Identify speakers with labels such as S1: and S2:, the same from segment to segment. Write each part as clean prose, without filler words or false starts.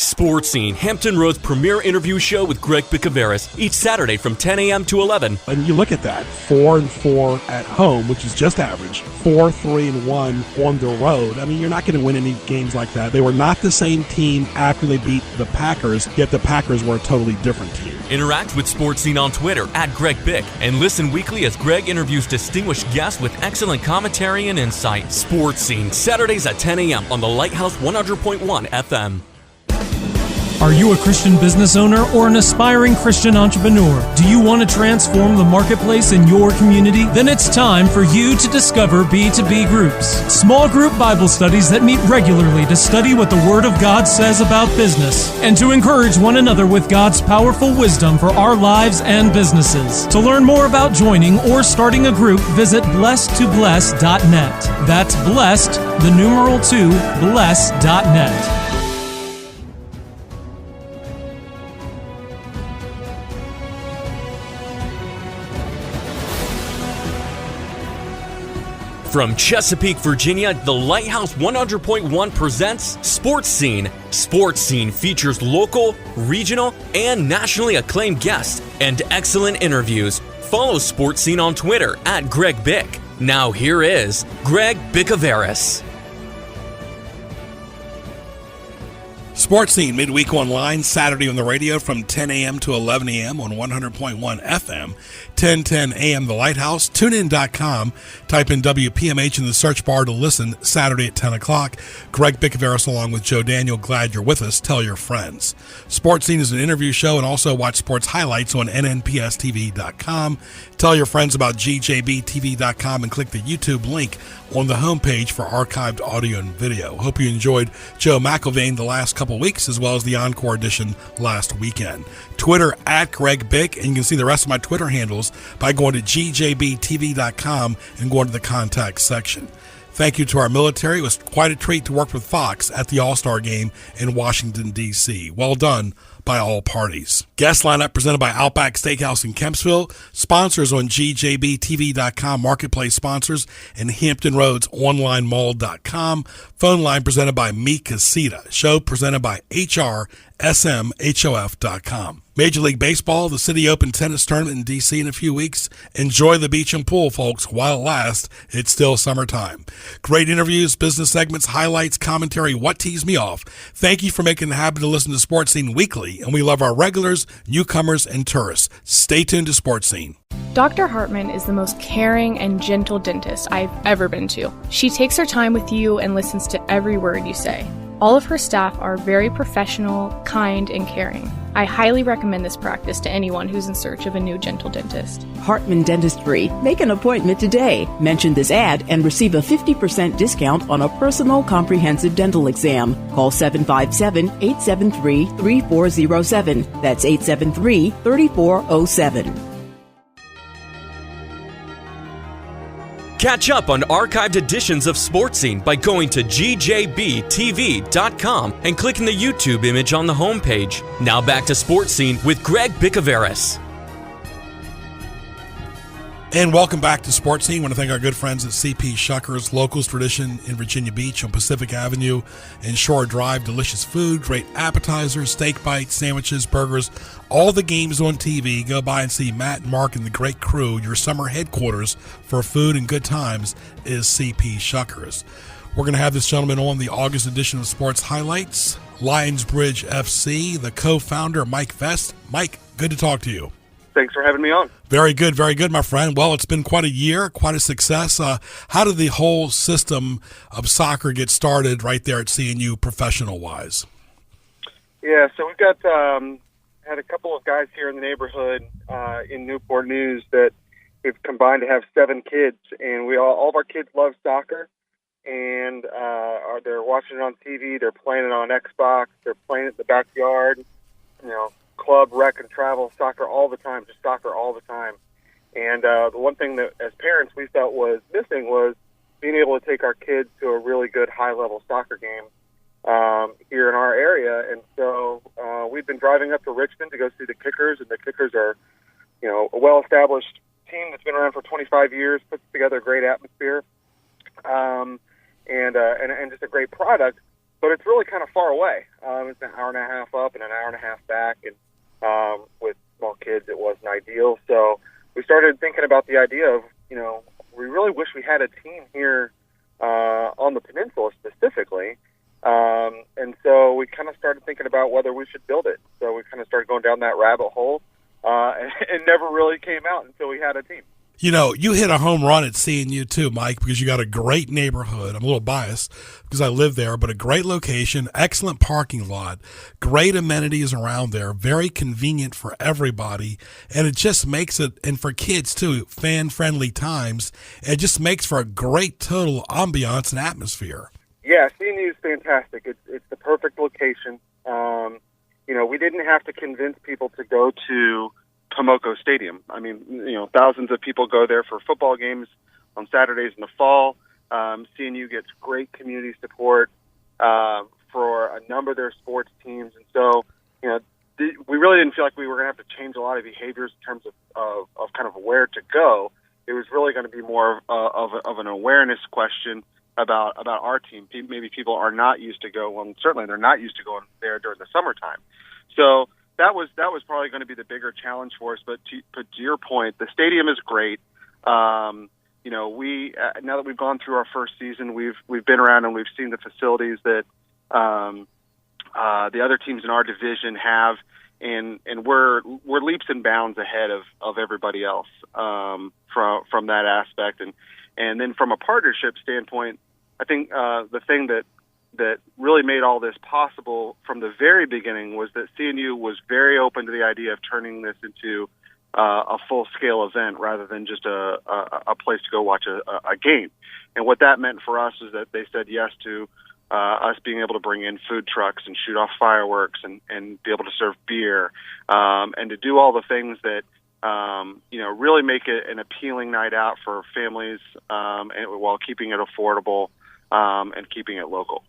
S1: Sports Scene, Hampton Road's premier interview show with Greg Bicouvaris, each Saturday from 10 a.m. to 11.
S2: And you look at that, 4-4 at home, which is just average, 4-3-1 on the road. I mean, you're not going to win any games like that. They were not the same team after they beat the Packers, yet the Packers were a totally different team.
S1: Interact with Sports Scene on Twitter @GregBic and listen weekly as Greg interviews distinguished guests with excellent commentary and insight. Sports Scene, Saturdays at 10 a.m. on the Lighthouse 100.1 FM.
S3: Are you a Christian business owner or an aspiring Christian entrepreneur? Do you want to transform the marketplace in your community? Then it's time for you to discover B2B groups. Small group Bible studies that meet regularly to study what the Word of God says about business and to encourage one another with God's powerful wisdom for our lives and businesses. To learn more about joining or starting a group, visit blessed2bless.net. That's blessed, the numeral 2, bless.net.
S1: From Chesapeake, Virginia, the Lighthouse 100.1 presents Sports Scene. Sports Scene features local, regional, and nationally acclaimed guests and excellent interviews. Follow Sports Scene on Twitter @GregBic. Now here is Greg Bicouvaris.
S2: Sports Scene, midweek online, Saturday on the radio from 10 a.m. to 11 a.m. on 100.1 FM, 1010 a.m. The Lighthouse, tunein.com, type in WPMH in the search bar to listen Saturday at 10 o'clock. Greg Bicouvaris along with Joe Daniel, glad you're with us. Tell your friends. Sports Scene is an interview show, and also watch sports highlights on nnpstv.com. Tell your friends about gjbtv.com and click the YouTube link on the homepage for archived audio and video. Hope you enjoyed Joe McIlvaine the last couple weeks, as well as the encore edition last weekend. Twitter @GregBic, and you can see the rest of my Twitter handles by going to gjbtv.com and going to the contact section. Thank you to our military. It was quite a treat to work with Fox at the All-Star Game in Washington, D.C. Well done by all parties. Guest lineup presented by Outback Steakhouse in Kempsville. Sponsors on gjbtv.com, marketplace sponsors, and Hampton Roads onlinemall.com. Phone line presented by Me Casita. Show presented by HRSMHOF.com. Major League Baseball, the City Open Tennis Tournament in D.C. in a few weeks. Enjoy the beach and pool, folks, while it lasts. It's still summertime. Great interviews, business segments, highlights, commentary, what teased me off. Thank you for making the habit to listen to Sports Scene weekly, and we love our regulars, newcomers, and tourists. Stay tuned to Sports Scene.
S4: Dr. Hartman is the most caring and gentle dentist I've ever been to. She takes her time with you and listens to every word you say. All of her staff are very professional, kind, and caring. I highly recommend this practice to anyone who's in search of a new gentle dentist.
S5: Hartman Dentistry. Make an appointment today. Mention this ad and receive a 50% discount on a personal comprehensive dental exam. Call 757-873-3407. That's 873-3407.
S1: Catch up on archived editions of Sports Scene by going to gjbtv.com and clicking the YouTube image on the homepage. Now back to Sports Scene with Greg Bicouvaris.
S2: And welcome back to Sports Scene. I want to thank our good friends at CP Shuckers, Locals Tradition in Virginia Beach on Pacific Avenue and Shore Drive. Delicious food, great appetizers, steak bites, sandwiches, burgers, all the games on TV. Go by and see Matt and Mark and the great crew. Your summer headquarters for food and good times is CP Shuckers. We're going to have this gentleman on the August edition of Sports Highlights, Lionsbridge FC, the co-founder, Mike Vest. Mike, good to talk to you.
S6: Thanks for having me on.
S2: Very good, my friend. Well, it's been quite a year, quite a success. How did the whole system of soccer get started right there at CNU professional-wise?
S6: Yeah, so we've got had a couple of guys here in the neighborhood in Newport News that we've combined to have 7 kids, and all of our kids love soccer, and they're watching it on TV, they're playing it on Xbox, they're playing it in the backyard, club, rec, and travel, soccer all the time, just soccer all the time. And the one thing that, as parents, we felt was missing was being able to take our kids to a really good high-level soccer game here in our area. And so we've been driving up to Richmond to go see the Kickers, and the Kickers are, a well-established team that's been around for 25 years, puts together a great atmosphere, and just a great product. but it's really kind of far away. It's an hour and a half up and an hour and a half back, and with small kids, it wasn't ideal. So we started thinking about the idea of, we really wish we had a team here on the peninsula specifically. And so we kind of started thinking about whether we should build it. So we kind of started going down that rabbit hole, and it never really came out until we had a team.
S2: You hit a home run at CNU too, Mike, because you got a great neighborhood. I'm a little biased because I live there, but a great location, excellent parking lot, great amenities around there, very convenient for everybody, and it just makes it, and for kids too, fan-friendly times. It just makes for a great total ambiance and atmosphere.
S6: Yeah, CNU is fantastic. It's the perfect location. We didn't have to convince people to go to Tomoko Stadium. I mean, thousands of people go there for football games on Saturdays in the fall. CNU gets great community support for a number of their sports teams, and so we really didn't feel like we were going to have to change a lot of behaviors in terms of kind of where to go. It was really going to be more of an awareness question about our team. Maybe people are not used to go. Well, certainly they're not used to going there during the summertime. So that was probably going to be the bigger challenge for us. But to your point, the stadium is great. We now that we've gone through our first season, we've been around and we've seen the facilities that the other teams in our division have, and we're leaps and bounds ahead of everybody else from that aspect. And then from a partnership standpoint, I think the thing that really made all this possible from the very beginning was that CNU was very open to the idea of turning this into a full-scale event rather than just a place to go watch a game. And what that meant for us is that they said yes to us being able to bring in food trucks and shoot off fireworks and be able to serve beer and to do all the things that really make it an appealing night out for families and while keeping it affordable and keeping it local.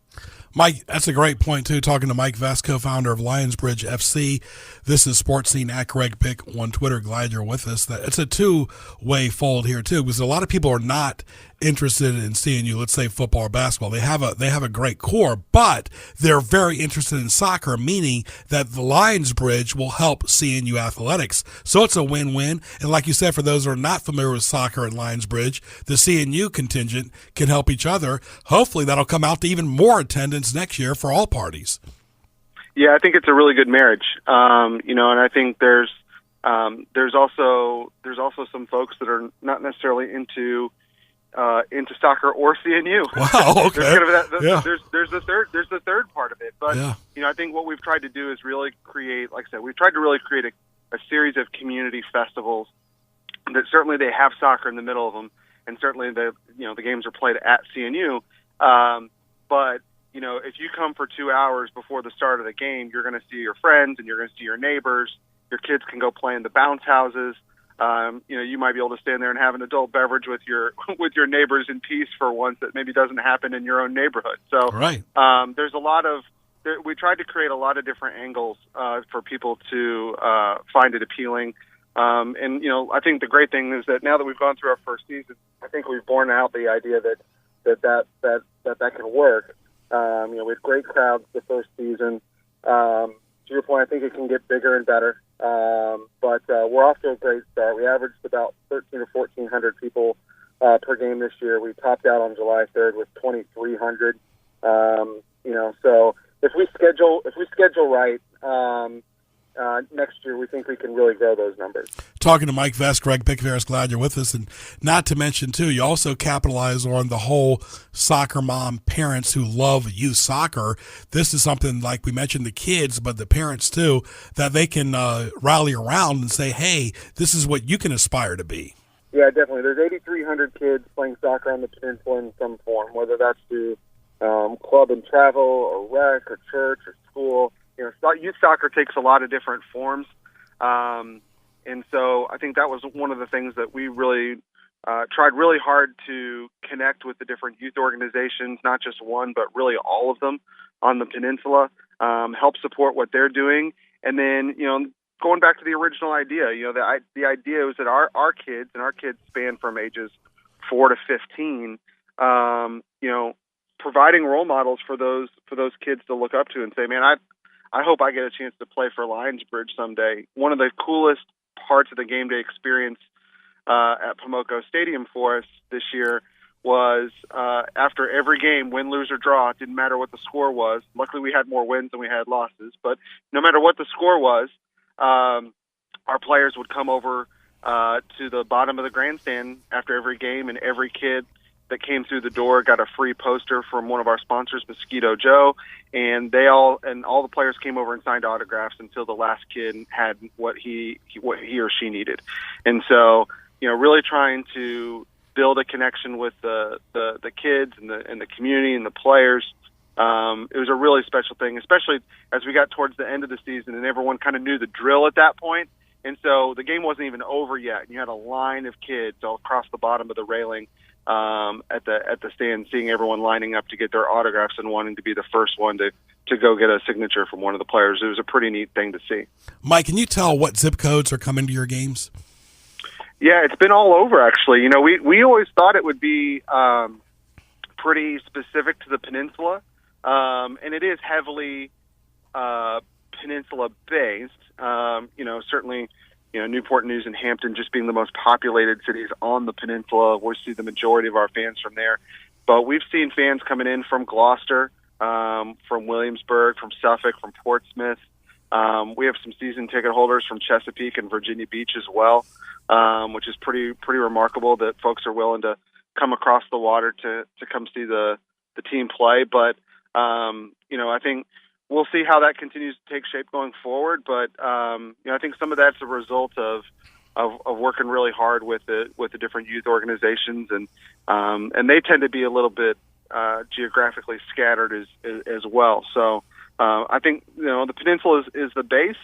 S2: Mike, that's a great point, too. Talking to Mike Vest, co-founder of Lionsbridge FC. This is Sports Scene at Greg Pick on Twitter. Glad you're with us. It's a two-way fold here, too, because a lot of people are not interested in CNU, let's say football or basketball. They have a great core, but they're very interested in soccer, meaning that the Lionsbridge will help CNU athletics. So it's a win-win. And like you said, for those who are not familiar with soccer at Lionsbridge, the CNU contingent can help each other. Hopefully that'll come out to even more attendance next year for all parties.
S6: Yeah, I think it's a really good marriage. And I think there's also some folks that are not necessarily into soccer or CNU.
S2: Wow. Okay.
S6: There's the third part of it. But
S2: yeah.
S6: I think what we've tried to do is really create, like I said, we've tried to really create a series of community festivals that certainly they have soccer in the middle of them, and certainly the games are played at CNU. But if you come for 2 hours before the start of the game, you're going to see your friends and you're going to see your neighbors. Your kids can go play in the bounce houses. You might be able to stand there and have an adult beverage with your neighbors in peace for once that maybe doesn't happen in your own neighborhood. So
S2: right.
S6: There's a lot of we tried to create a lot of different angles for people to find it appealing. I think the great thing is that now that we've gone through our first season, I think we've borne out the idea that can work. We had great crowds the first season. To your point, I think it can get bigger and better. But we're off to a great start. We averaged about 1,300 or 1,400 people per game this year. We topped out on July 3rd with 2,300. So if we schedule right, next year we think we can really grow those numbers.
S2: Talking to Mike Vest, Greg Bicouvaris, glad you're with us. And not to mention, too, you also capitalize on the whole soccer mom parents who love youth soccer. This is something, like we mentioned, the kids, but the parents, too, that they can rally around and say, hey, this is what you can aspire to be.
S6: Yeah, definitely. There's 8,300 kids playing soccer on the peninsula in some form, whether that's through club and travel or rec or church or school. Youth soccer takes a lot of different forms. And so I think that was one of the things that we really tried really hard to connect with the different youth organizations, not just one, but really all of them on the peninsula, help support what they're doing. And then, going back to the original idea, the idea was that our kids span from ages 4 to 15, providing role models for those kids to look up to and say, man, I hope I get a chance to play for Lionsbridge someday. One of the coolest parts of the game day experience at Pomoco Stadium for us this year was after every game, win, lose, or draw, it didn't matter what the score was. Luckily, we had more wins than we had losses, but no matter what the score was, our players would come over to the bottom of the grandstand after every game, and every kid that came through the door got a free poster from one of our sponsors, Mosquito Joe, and all the players came over and signed autographs until the last kid had what he or she needed. And so, really trying to build a connection with the kids and the community and the players. It was a really special thing, especially as we got towards the end of the season and everyone kind of knew the drill at that point. And so the game wasn't even over yet. And you had a line of kids all across the bottom of the railing at the stand, seeing everyone lining up to get their autographs and wanting to be the first one to go get a signature from one of the players. It was a pretty neat thing to see.
S2: Mike, can you tell what zip codes are coming to your games?
S6: Yeah, it's been all over, actually. We always thought it would be pretty specific to the peninsula, and it is heavily peninsula-based. Certainly, Newport News and Hampton just being the most populated cities on the peninsula. We see the majority of our fans from there. But we've seen fans coming in from Gloucester, from Williamsburg, from Suffolk, from Portsmouth. We have some season ticket holders from Chesapeake and Virginia Beach as well, which is pretty remarkable that folks are willing to come across the water to come see the team play. But, I think we'll see how that continues to take shape going forward. But, I think some of that's a result of working really hard with the different youth organizations. And they tend to be a little bit geographically scattered as well. So I think, the peninsula is the base,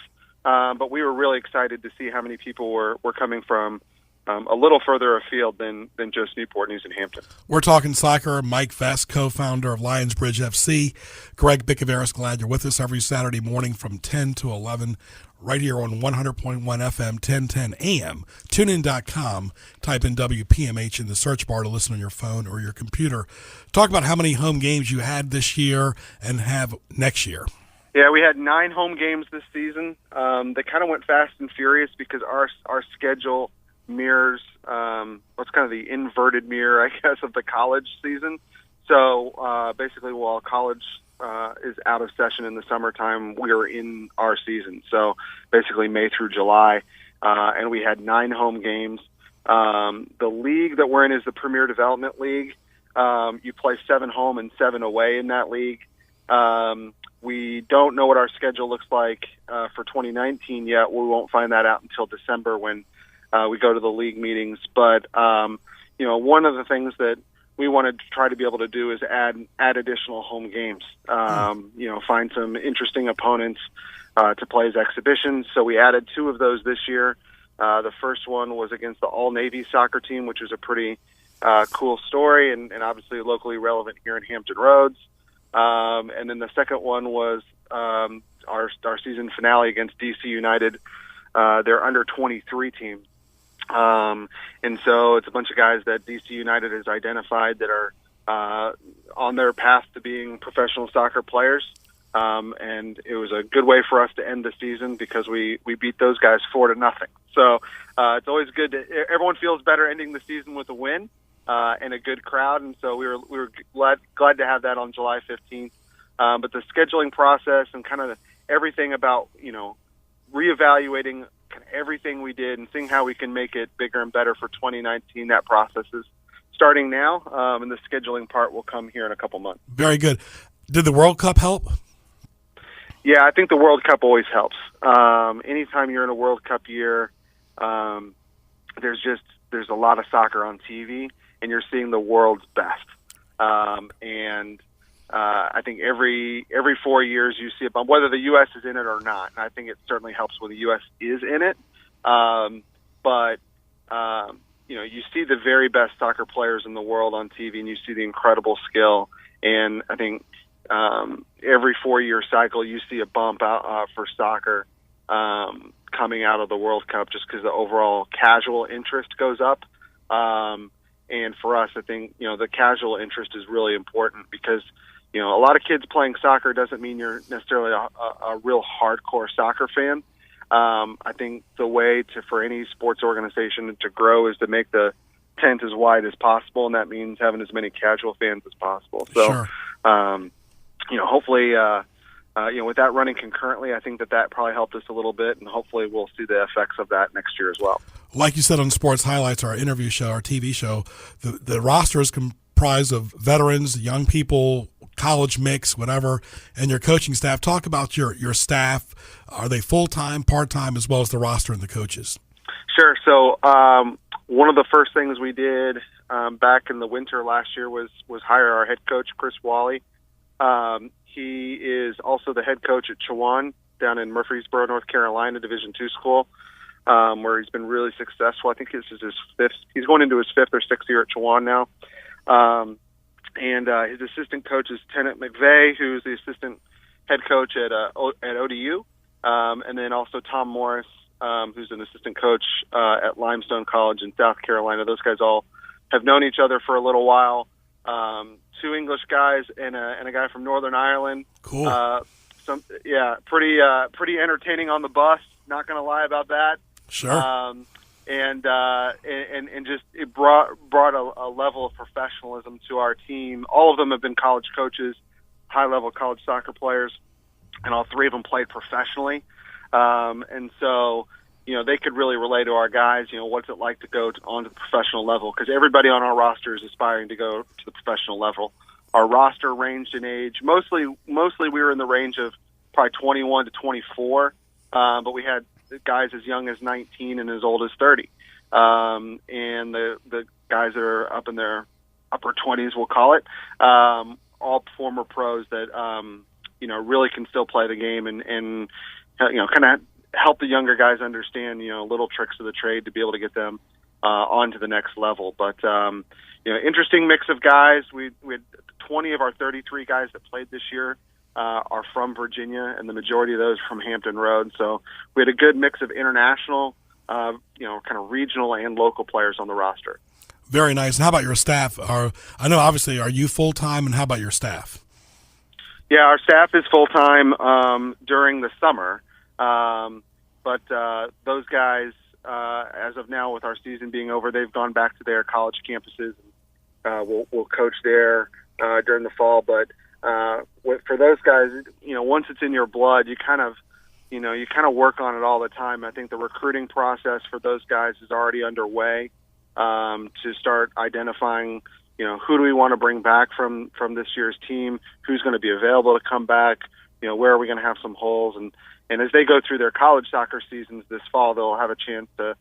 S6: but we were really excited to see how many people were coming from a little further afield than just Newport News and Hampton.
S2: We're talking soccer. Mike Vest, co-founder of Lionsbridge FC. Greg Bicouvaris, glad you're with us every Saturday morning from 10 to 11 right here on 100.1 FM, 1010 AM. TuneIn.com. Type in WPMH in the search bar to listen on your phone or your computer. Talk about how many home games you had this year and have next year.
S6: Yeah, we had 9 home games this season. They kind of went fast and furious because our schedule mirrors what's kind of the inverted mirror, I guess, of the college season. So basically, while college is out of session in the summertime, we are in our season. So basically May through July, and we had 9 home games. The league that we're in is the Premier Development League. You play 7 home and 7 away in that league. We don't know what our schedule looks like for 2019 yet. We won't find that out until December when we go to the league meetings. But, one of the things that we wanted to try to be able to do is add additional home games, find some interesting opponents to play as exhibitions. So we added 2 of those this year. The first one was against the All-Navy soccer team, which was a pretty cool story and obviously locally relevant here in Hampton Roads. And then the second one was our season finale against DC United, their under-23 team. And so it's a bunch of guys that DC United has identified that are on their path to being professional soccer players. And it was a good way for us to end the season because we beat those guys 4-0. So it's always good everyone feels better ending the season with a win and a good crowd. And so we were glad to have that on July 15th. But the scheduling process and kind of everything about, reevaluating kind of everything we did and seeing how we can make it bigger and better for 2019, that process is starting now. And the scheduling part will come here in a couple months.
S2: Very good. Did the World Cup help?
S6: Yeah, I think the World Cup always helps. Anytime you're in a World Cup year, there's a lot of soccer on TV, and you're seeing the world's best. I think every 4 years you see a bump, whether the U.S. is in it or not. And I think it certainly helps when the U.S. is in it. You see the very best soccer players in the world on TV, and you see the incredible skill. And I think every 4-year cycle you see a bump out for soccer coming out of the World Cup just because the overall casual interest goes up. And for us, I think, the casual interest is really important because, a lot of kids playing soccer doesn't mean you're necessarily a real hardcore soccer fan. I think the way for any sports organization to grow is to make the tent as wide as possible, and that means having as many casual fans as possible. So,
S2: Sure.
S6: Hopefully, with that running concurrently, I think that probably helped us a little bit, and hopefully we'll see the effects of that next year as well.
S2: Like you said on Sports Highlights, our interview show, our TV show, the roster is comprised of veterans, young people, college mix, whatever, and your coaching staff. Talk about your staff. Are they full-time, part-time, as well as the roster and the coaches?
S6: Sure. So one of the first things we did back in the winter last year was hire our head coach, Chris Wally. He is also the head coach at Chowan down in Murfreesboro, North Carolina, Division II school, where he's been really successful. I think this is his fifth. He's going into his fifth or sixth year at Chowan now. And his assistant coach is Tennant McVeigh, who's the assistant head coach at ODU, and then also Tom Morris, who's an assistant coach at Limestone College in South Carolina. Those guys all have known each other for a little while. Two English guys and a guy from Northern Ireland.
S2: Cool.
S6: Pretty entertaining on the bus. Not going to lie about that.
S2: Sure.
S6: And just it brought a level of professionalism to our team. All of them have been college coaches, high-level college soccer players, and all three of them played professionally. And so, they could really relate to our guys, what's it like to go on to the professional level, because everybody on our roster is aspiring to go to the professional level. Our roster ranged in age. Mostly we were in the range of probably 21 to 24, but we had guys as young as 19 and as old as 30. And the guys that are up in their upper 20s, we'll call it, all former pros that, really can still play the game and kind of help the younger guys understand, little tricks of the trade to be able to get them on to the next level. But, interesting mix of guys. We had 20 of our 33 guys that played this year are from Virginia, and the majority of those from Hampton Road. So we had a good mix of international, kind of regional and local players on the roster.
S2: Very nice. And how about your staff? I know, obviously, are you full-time, and how about your staff?
S6: Yeah, our staff is full-time during the summer. But those guys, as of now, with our season being over, they've gone back to their college campuses. We'll coach there during the fall. But for those guys, once it's in your blood, you kind of work on it all the time. I think the recruiting process for those guys is already underway to start identifying, who do we want to bring back from this year's team, who's going to be available to come back, where are we going to have some holes, and as they go through their college soccer seasons this fall, they'll have a chance to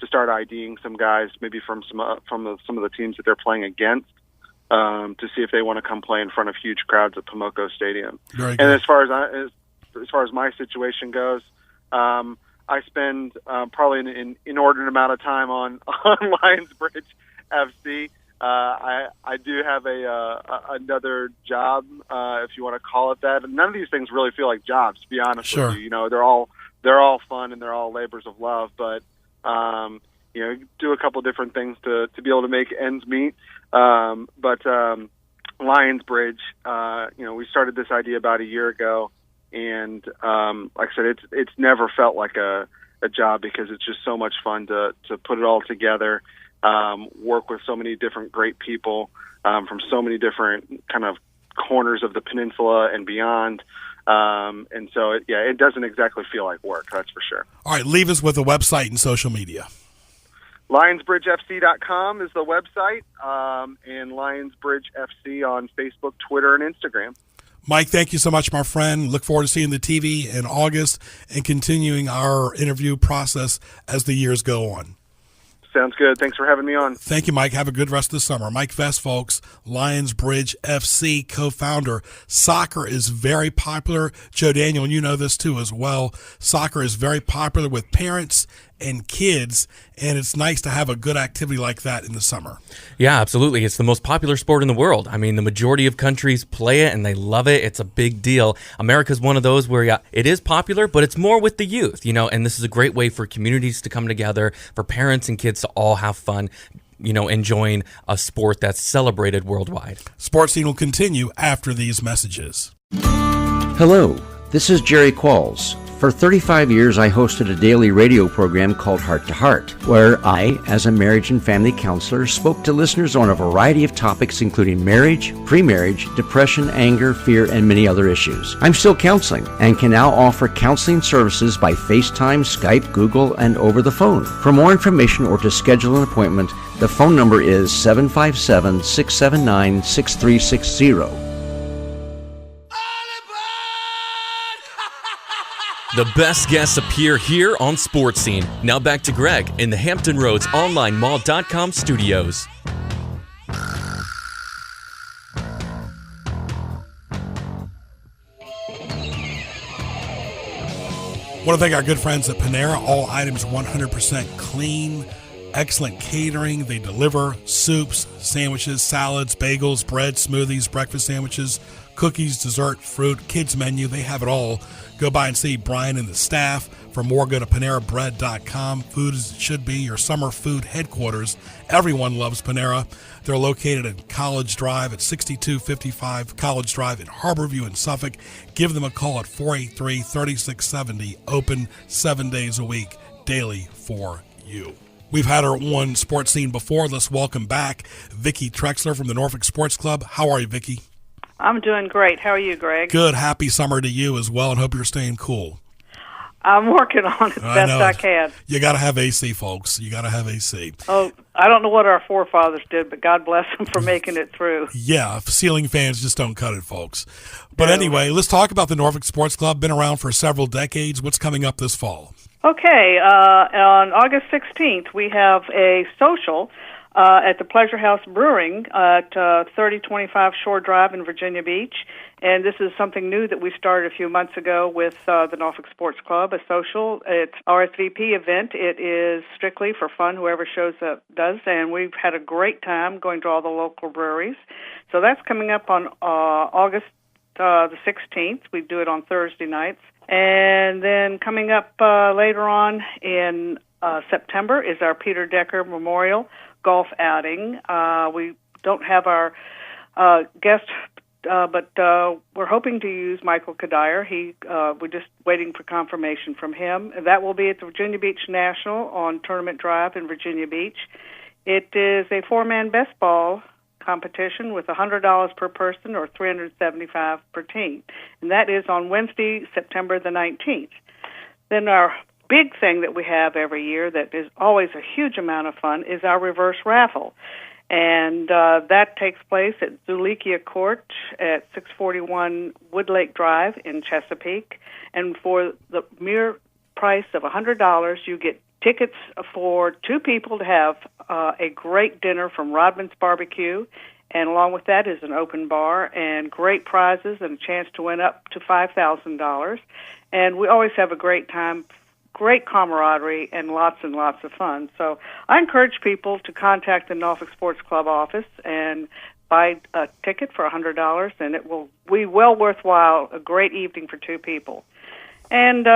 S6: start IDing some guys, maybe from some of the teams that they're playing against, to see if they want to come play in front of huge crowds at Pimoco Stadium.
S2: Very good.
S6: And as far as my situation goes, I spend probably an inordinate amount of time on Lions Bridge FC. I do have another job, if you want to call it that. And none of these things really feel like jobs, to be honest
S2: Sure.
S6: with you. They're all fun and they're all labors of love. But do a couple different things to be able to make ends meet. But Lions Bridge, we started this idea about a year ago, and like I said, it's never felt like a job because it's just so much fun to put it all together. Work with so many different great people from so many different kind of corners of the peninsula and beyond. And so, it doesn't exactly feel like work, that's for sure.
S2: All right, leave us with a website and social media.
S6: LionsBridgeFC.com is the website, and LionsBridgeFC on Facebook, Twitter, and Instagram.
S2: Mike, thank you so much, my friend. Look forward to seeing the TV in August and continuing our interview process as the years go on.
S6: Sounds good. Thanks for having me on.
S2: Thank you, Mike. Have a good rest of the summer. Mike Vest, folks, Lions Bridge FC co-founder. Soccer is very popular. Joe Daniel, you know this too as well. Soccer is very popular with parents and kids, and it's nice to have a good activity like that in the summer.
S1: Yeah, absolutely. It's the most popular sport in the world. I mean, the majority of countries play it and they love it. It's a big deal. America's one of those where it is popular, but it's more with the youth, and this is a great way for communities to come together, for parents and kids to all have fun. enjoying a sport that's celebrated worldwide.
S2: Sports Scene will continue after these messages.
S7: Hello, this is Jerry Qualls. For 35 years, I hosted a daily radio program called Heart to Heart, where I, as a marriage and family counselor, spoke to listeners on a variety of topics including marriage, pre-marriage, depression, anger, fear, and many other issues. I'm still counseling and can now offer counseling services by FaceTime, Skype, Google, and over the phone. For more information or to schedule an appointment, the phone number is 757-679-6360.
S1: The best guests appear here on Sports Scene. Now back to Greg in the Hampton Roads OnlineMall.com studios.
S2: Want to thank our good friends at Panera. All items 100% clean, excellent catering. They deliver soups, sandwiches, salads, bagels, bread, smoothies, breakfast sandwiches, cookies, dessert, fruit, kids menu. They have it all. Go by and see Brian and the staff. For more, go to PaneraBread.com. Food as it should be, your summer food headquarters. Everyone loves Panera. They're located at College Drive at 6255 College Drive in Harborview in Suffolk. Give them a call at 483-3670. Open 7 days a week, daily for you. We've had her on Sports Scene before. Let's welcome back Vicki Trexler from the Norfolk Sports Club. How are you, Vicki?
S8: I'm doing great. How are you, Greg?
S2: Good. Happy summer to you as well, and hope you're staying cool.
S8: I'm working on it the best I can.
S2: You got to have AC, folks. You got to have AC.
S8: Oh, I don't know what our forefathers did, but God bless them for making it through.
S2: Yeah, ceiling fans just don't cut it, folks. But anyway, let's talk about the Norfolk Sports Club. Been around for several decades. What's coming up this fall?
S8: Okay, on August 16th, we have a social at the Pleasure House Brewing at 3025 Shore Drive in Virginia Beach. And this is something new that we started a few months ago with the Norfolk Sports Club, a social. It's RSVP event. It is strictly for fun, whoever shows up does. And we've had a great time going to all the local breweries. So that's coming up on August the 16th. We do it on Thursday nights. And then coming up later on in September is our Peter Decker Memorial Golf outing. We don't have our guest, but we're hoping to use Michael Kadire. We're just waiting for confirmation from him. That will be at the Virginia Beach National on Tournament Drive in Virginia Beach. It is a four-man best ball competition with $100 per person or $375 per team. And that is on Wednesday, September the 19th. Then our big thing that we have every year that is always a huge amount of fun is our reverse raffle. And that takes place at Zulikia Court at 641 Woodlake Drive in Chesapeake. And for the mere price of $100, you get tickets for two people to have a great dinner from Rodman's Barbecue. And along with that is an open bar and great prizes and a chance to win up to $5,000. And we always have a great time, great camaraderie, and lots of fun. So I encourage people to contact the Norfolk Sports Club office and buy a ticket for $100, and it will be well worthwhile, a great evening for two people. And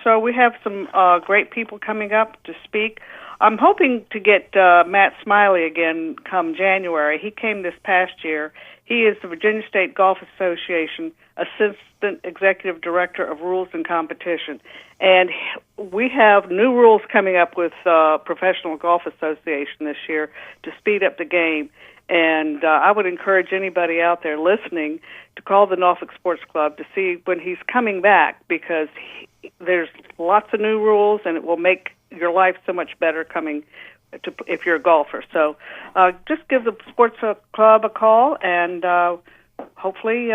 S8: so we have some great people coming up to speak. I'm hoping to get Matt Smiley again come January. He came this past year. He is the Virginia State Golf Association Assistant Executive Director of Rules and Competition. And we have new rules coming up with Professional Golf Association this year to speed up the game. And I would encourage anybody out there listening to call the Norfolk Sports Club to see when he's coming back, because there's lots of new rules, and it will make your life so much better coming to if you're a golfer. So just give the Sports Club a call, and hopefully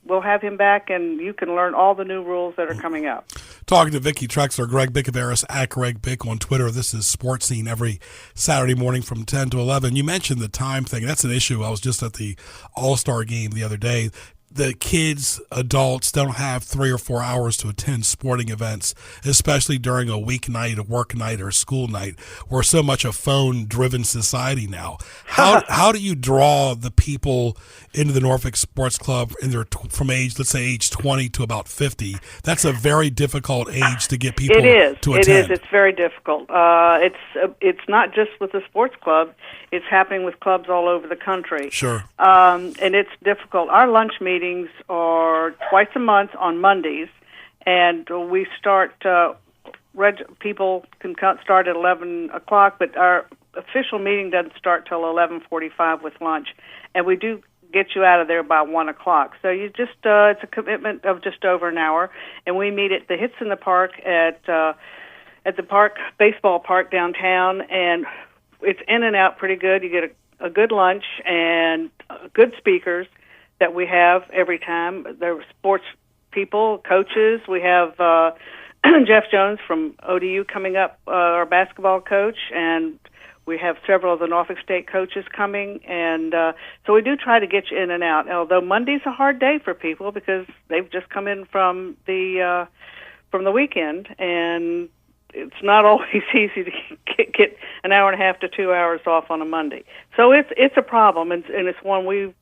S8: we'll have him back, and you can learn all the new rules that are coming up.
S2: Talking to Vicki Trexler, Greg Bicouvaris at Greg Bick on Twitter. This is Sports Scene every Saturday morning from 10 to 11. You mentioned the time thing. That's an issue. I was just at the All-Star game the other day. the kids, adults don't have 3 or 4 hours to attend sporting events, especially during a weeknight, a work night, or a school night. We're so much a phone-driven society now. How do you draw the people into the Norfolk Sports Club from let's say age 20 to about 50? That's a very difficult age to get people to attend.
S8: It is. It's very difficult. It's not just with the sports club. It's happening with clubs all over the country.
S2: Sure.
S8: And it's difficult. Our lunch meetings are twice a month on Mondays, and we start. People can start at 11 o'clock, but our official meeting doesn't start till 11:45 with lunch, and we do get you out of there by 1 o'clock. So you just it's a commitment of just over an hour, and we meet at the Hits in the Park at the baseball park downtown, and it's in and out pretty good. You get a good lunch and good speakers that we have every time. They're sports people, coaches. We have Jeff Jones from ODU coming up, our basketball coach, and we have several of the Norfolk State coaches coming, and so we do try to get you in and out. Although Monday's a hard day for people because they've just come in from the weekend, and it's not always easy to get an hour and a half to 2 hours off on a Monday. So it's a problem, and it's one we're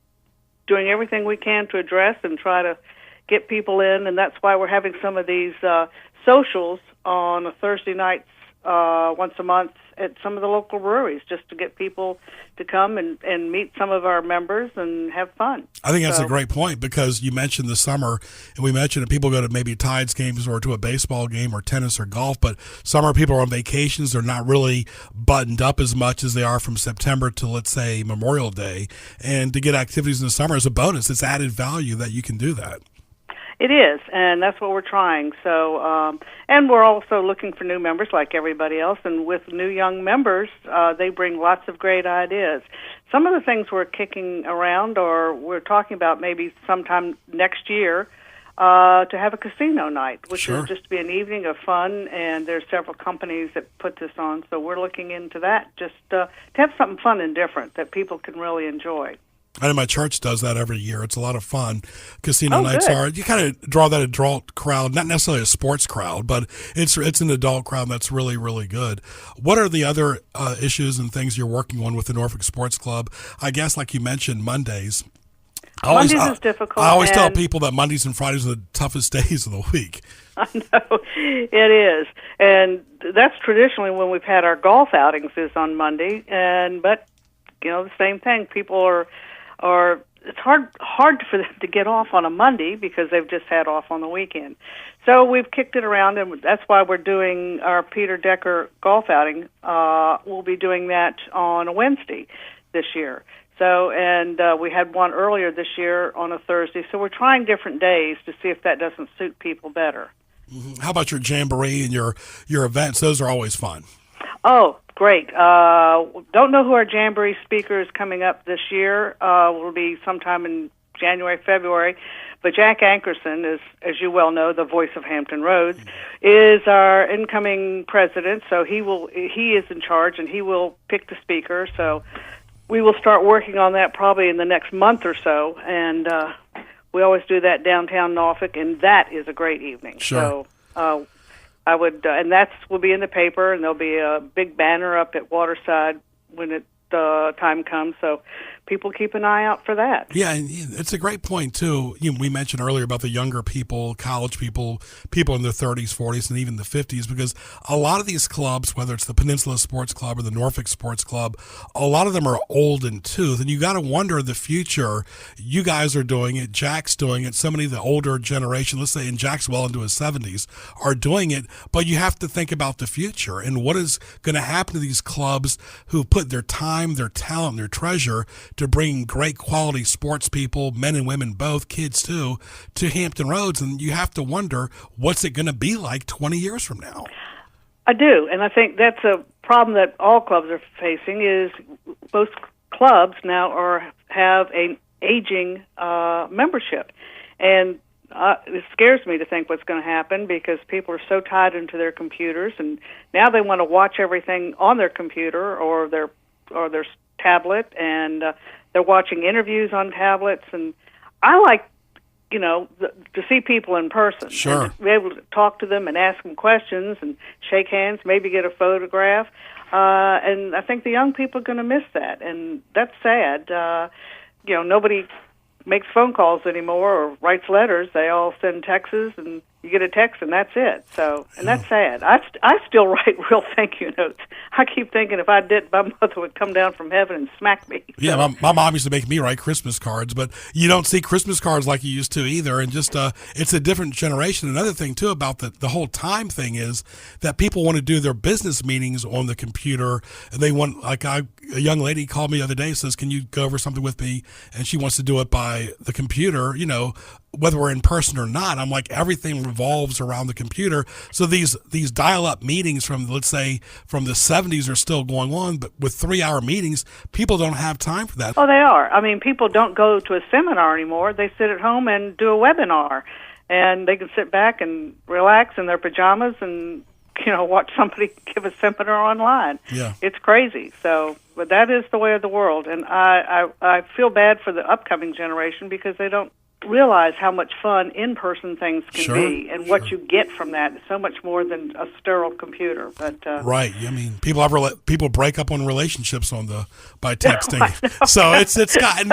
S8: doing everything we can to address and try to get people in, and that's why we're having some of these socials on a Thursday nights once a month at some of the local breweries, just to get people to come and meet some of our members and have fun.
S2: I think that's a great point, because you mentioned the summer, and we mentioned that people go to maybe Tides games or to a baseball game or tennis or golf, but summer people are on vacations. They're not really buttoned up as much as they are from September to, let's say, Memorial Day. And to get activities in the summer is a bonus. It's added value that you can do that.
S8: It is, and that's what we're trying. So, and we're also looking for new members like everybody else. And with new young members, they bring lots of great ideas. Some of the things we're kicking around, or we're talking about maybe sometime next year, to have a casino night, which is just to be an evening of fun. And there's several companies that put this on, so we're looking into that, just to have something fun and different that people can really enjoy.
S2: I know my church does that every year. It's a lot of fun. Casino nights are. You kind of draw that adult crowd, not necessarily a sports crowd, but it's an adult crowd that's really, really good. What are the other issues and things you're working on with the Norfolk Sports Club? I guess, like you mentioned, Mondays.
S8: Mondays is difficult.
S2: I always tell people that Mondays and Fridays are the toughest days of the week.
S8: I know, it is. And that's traditionally when we've had our golf outings is on Monday. But, the same thing. People are it's hard for them to get off on a Monday because they've just had off on the weekend. So we've kicked it around, and that's why we're doing our Peter Decker golf outing. We'll be doing that on a Wednesday this year. So, and we had one earlier this year on a Thursday. So we're trying different days to see if that doesn't suit people better.
S2: Mm-hmm. How about your jamboree and your events? Those are always fun. Oh,
S8: great. Don't know who our Jamboree speaker is coming up this year. Will be sometime in January, February. But Jack Ankerson is, as you well know, the voice of Hampton Roads, is our incoming president. So he is in charge, and he will pick the speaker. So we will start working on that probably in the next month or so. And we always do that downtown Norfolk, and that is a great evening.
S2: Sure.
S8: So I would, and that will be in the paper, and there'll be a big banner up at Waterside when time comes. So people keep an eye out for that.
S2: Yeah, and it's a great point, too. We mentioned earlier about the younger people, college people in their 30s, 40s, and even the 50s, because a lot of these clubs, whether it's the Peninsula Sports Club or the Norfolk Sports Club, a lot of them are old in tooth, and you got to wonder the future. You guys are doing it, Jack's doing it, so many of the older generation, let's say, and Jack's well into his 70s, are doing it, but you have to think about the future and what is going to happen to these clubs who put their time, their talent, their treasure to bring great quality sports people, men and women both, kids too, to Hampton Roads. And you have to wonder, what's it going to be like 20 years from now?
S8: I do, and I think that's a problem that all clubs are facing, is most clubs now have an aging membership. And it scares me to think what's going to happen, because people are so tied into their computers, and now they want to watch everything on their computer or their tablet, and they're watching interviews on tablets. And I like to see people in person.
S2: Sure.
S8: And to be able to talk to them and ask them questions and shake hands, maybe get a photograph. And I think the young people are going to miss that, and that's sad. Nobody makes phone calls anymore or writes letters. They all send texts, and you get a text, and that's it. So, and that's sad. I still write real thank you notes. I keep thinking if I did, my mother would come down from heaven and smack me.
S2: Yeah, my mom used to make me write Christmas cards, but you don't see Christmas cards like you used to either. And just it's a different generation. Another thing, too, about the whole time thing is that people want to do their business meetings on the computer. And they want, a young lady called me the other day, says, can you go over something with me? And she wants to do it by the computer, whether we're in person or not. I'm like, everything revolves around the computer. So these dial-up meetings from, let's say, from the 70s are still going on, but with 3-hour meetings, people don't have time for that.
S8: Oh, they are. I mean, people don't go to a seminar anymore. They sit at home and do a webinar, and they can sit back and relax in their pajamas and, watch somebody give a seminar online.
S2: Yeah.
S8: It's crazy. So, but that is the way of the world, and I feel bad for the upcoming generation because they don't realize how much fun in-person things can be, and what you get from that is so much more than a sterile computer. But
S2: right, I mean, people break up on relationships by texting, so it's gotten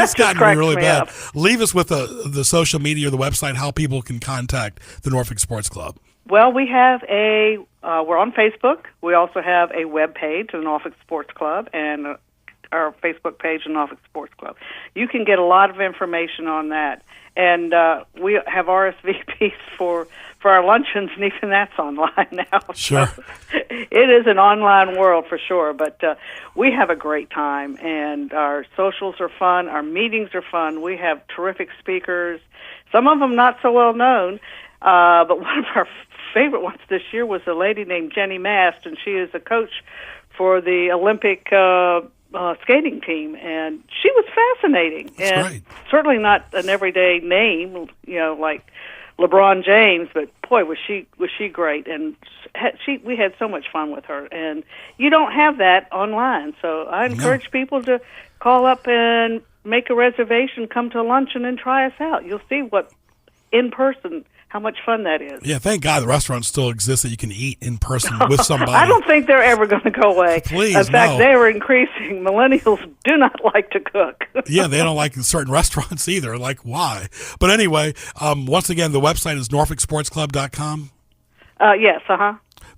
S2: really bad. Leave us with the social media or the website, how people can contact the Norfolk Sports Club.
S8: Well, we have we're on Facebook. We also have a web page, the Norfolk Sports Club, and our Facebook page, the Norfolk Sports Club. You can get a lot of information on that. And we have RSVPs for our luncheons, and even that's online now.
S2: Sure.
S8: So it is an online world for sure, but we have a great time, and our socials are fun, our meetings are fun. We have terrific speakers, some of them not so well known, but one of our favorite ones this year was a lady named Jenny Mast, and she is a coach for the Olympic skating team, and she was fascinating.
S2: That's
S8: and
S2: great.
S8: Certainly not an everyday name, like LeBron James, but boy, was she great, and we had so much fun with her, and you don't have that online. So I encourage people to call up and make a reservation, come to luncheon, and try us out. You'll see how much fun that is.
S2: Yeah, thank God the restaurant still exists that you can eat in person with somebody.
S8: I don't think they're ever going to go away.
S2: Please,
S8: in fact, they are increasing. Millennials do not like to cook.
S2: Yeah, they don't like certain restaurants either. Like, why? But anyway, once again, the website is norfolksportsclub.com.
S8: Yes,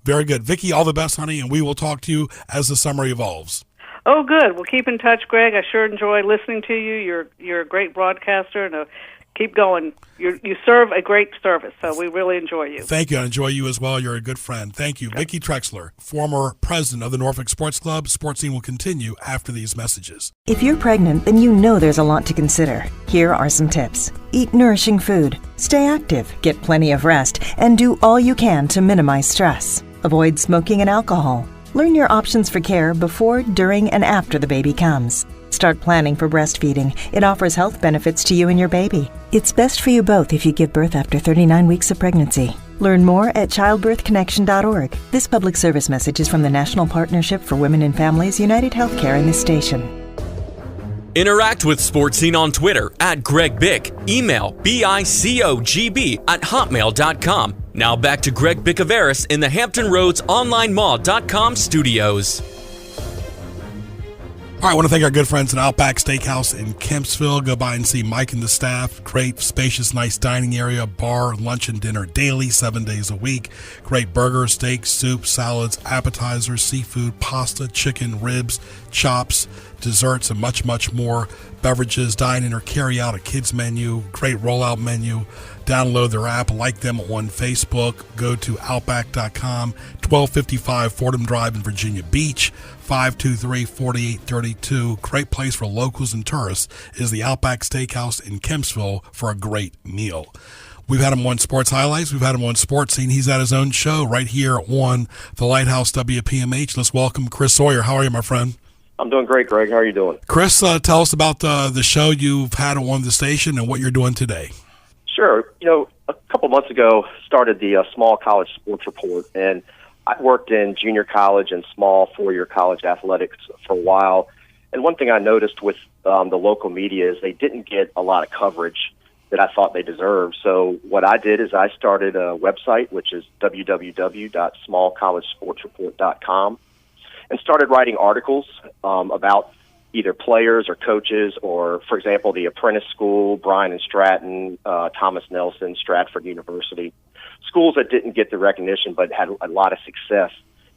S2: Very good. Vicki, all the best, honey, and we will talk to you as the summer evolves.
S8: Oh, good. We'll keep in touch, Greg. I sure enjoy listening to you. You're a great broadcaster, and keep going. You serve a great service, so we really enjoy you.
S2: Thank you. I enjoy you as well. You're a good friend. Thank you. Vicki Trexler, former president of the Norfolk Sports Club. Sports Scene will continue after these messages.
S9: If you're pregnant, then you know there's a lot to consider. Here are some tips. Eat nourishing food. Stay active. Get plenty of rest. And do all you can to minimize stress. Avoid smoking and alcohol. Learn your options for care before, during, and after the baby comes. Start planning for breastfeeding. It offers health benefits to you and your baby. It's best for you both if you give birth after 39 weeks of pregnancy. Learn more at childbirthconnection.org. This public service message is from the National Partnership for Women and Families, United Healthcare, and this station.
S1: Interact with Sports Scene on Twitter at Greg Bick. Email bicogb@hotmail.com. Now back to Greg Bicouvaris in the Hampton Roads OnlineMall.com studios.
S2: All right, I want to thank our good friends at Outback Steakhouse in Kempsville. Go by and see Mike and the staff. Great, spacious, nice dining area, bar, lunch, and dinner daily, 7 days a week. Great burgers, steaks, soup, salads, appetizers, seafood, pasta, chicken, ribs, chops, desserts, and much, much more. Beverages, dine-in or carry out, a kids menu, great rollout menu. Download their app, like them on Facebook. Go to Outback.com, 1255 Fordham Drive in Virginia Beach, 523-4832. Great place for locals and tourists is the Outback Steakhouse in Kempsville for a great meal. We've had him on Sports Highlights. We've had him on Sports Scene. He's at his own show right here on the Lighthouse WPMH. Let's welcome Chris Sawyer. How are you, my friend?
S10: I'm doing great, Greg. How are you doing?
S2: Chris, tell us about the show you've had on the station and what you're doing today.
S10: Sure. A couple months ago, started the Small College Sports Report, and I worked in junior college and small four-year college athletics for a while. And one thing I noticed with the local media is they didn't get a lot of coverage that I thought they deserved. So what I did is I started a website, which is www.smallcollegesportsreport.com, and started writing articles about either players or coaches or, for example, the Apprentice School, Bryan and Stratton, Thomas Nelson, Stratford University, schools that didn't get the recognition but had a lot of success.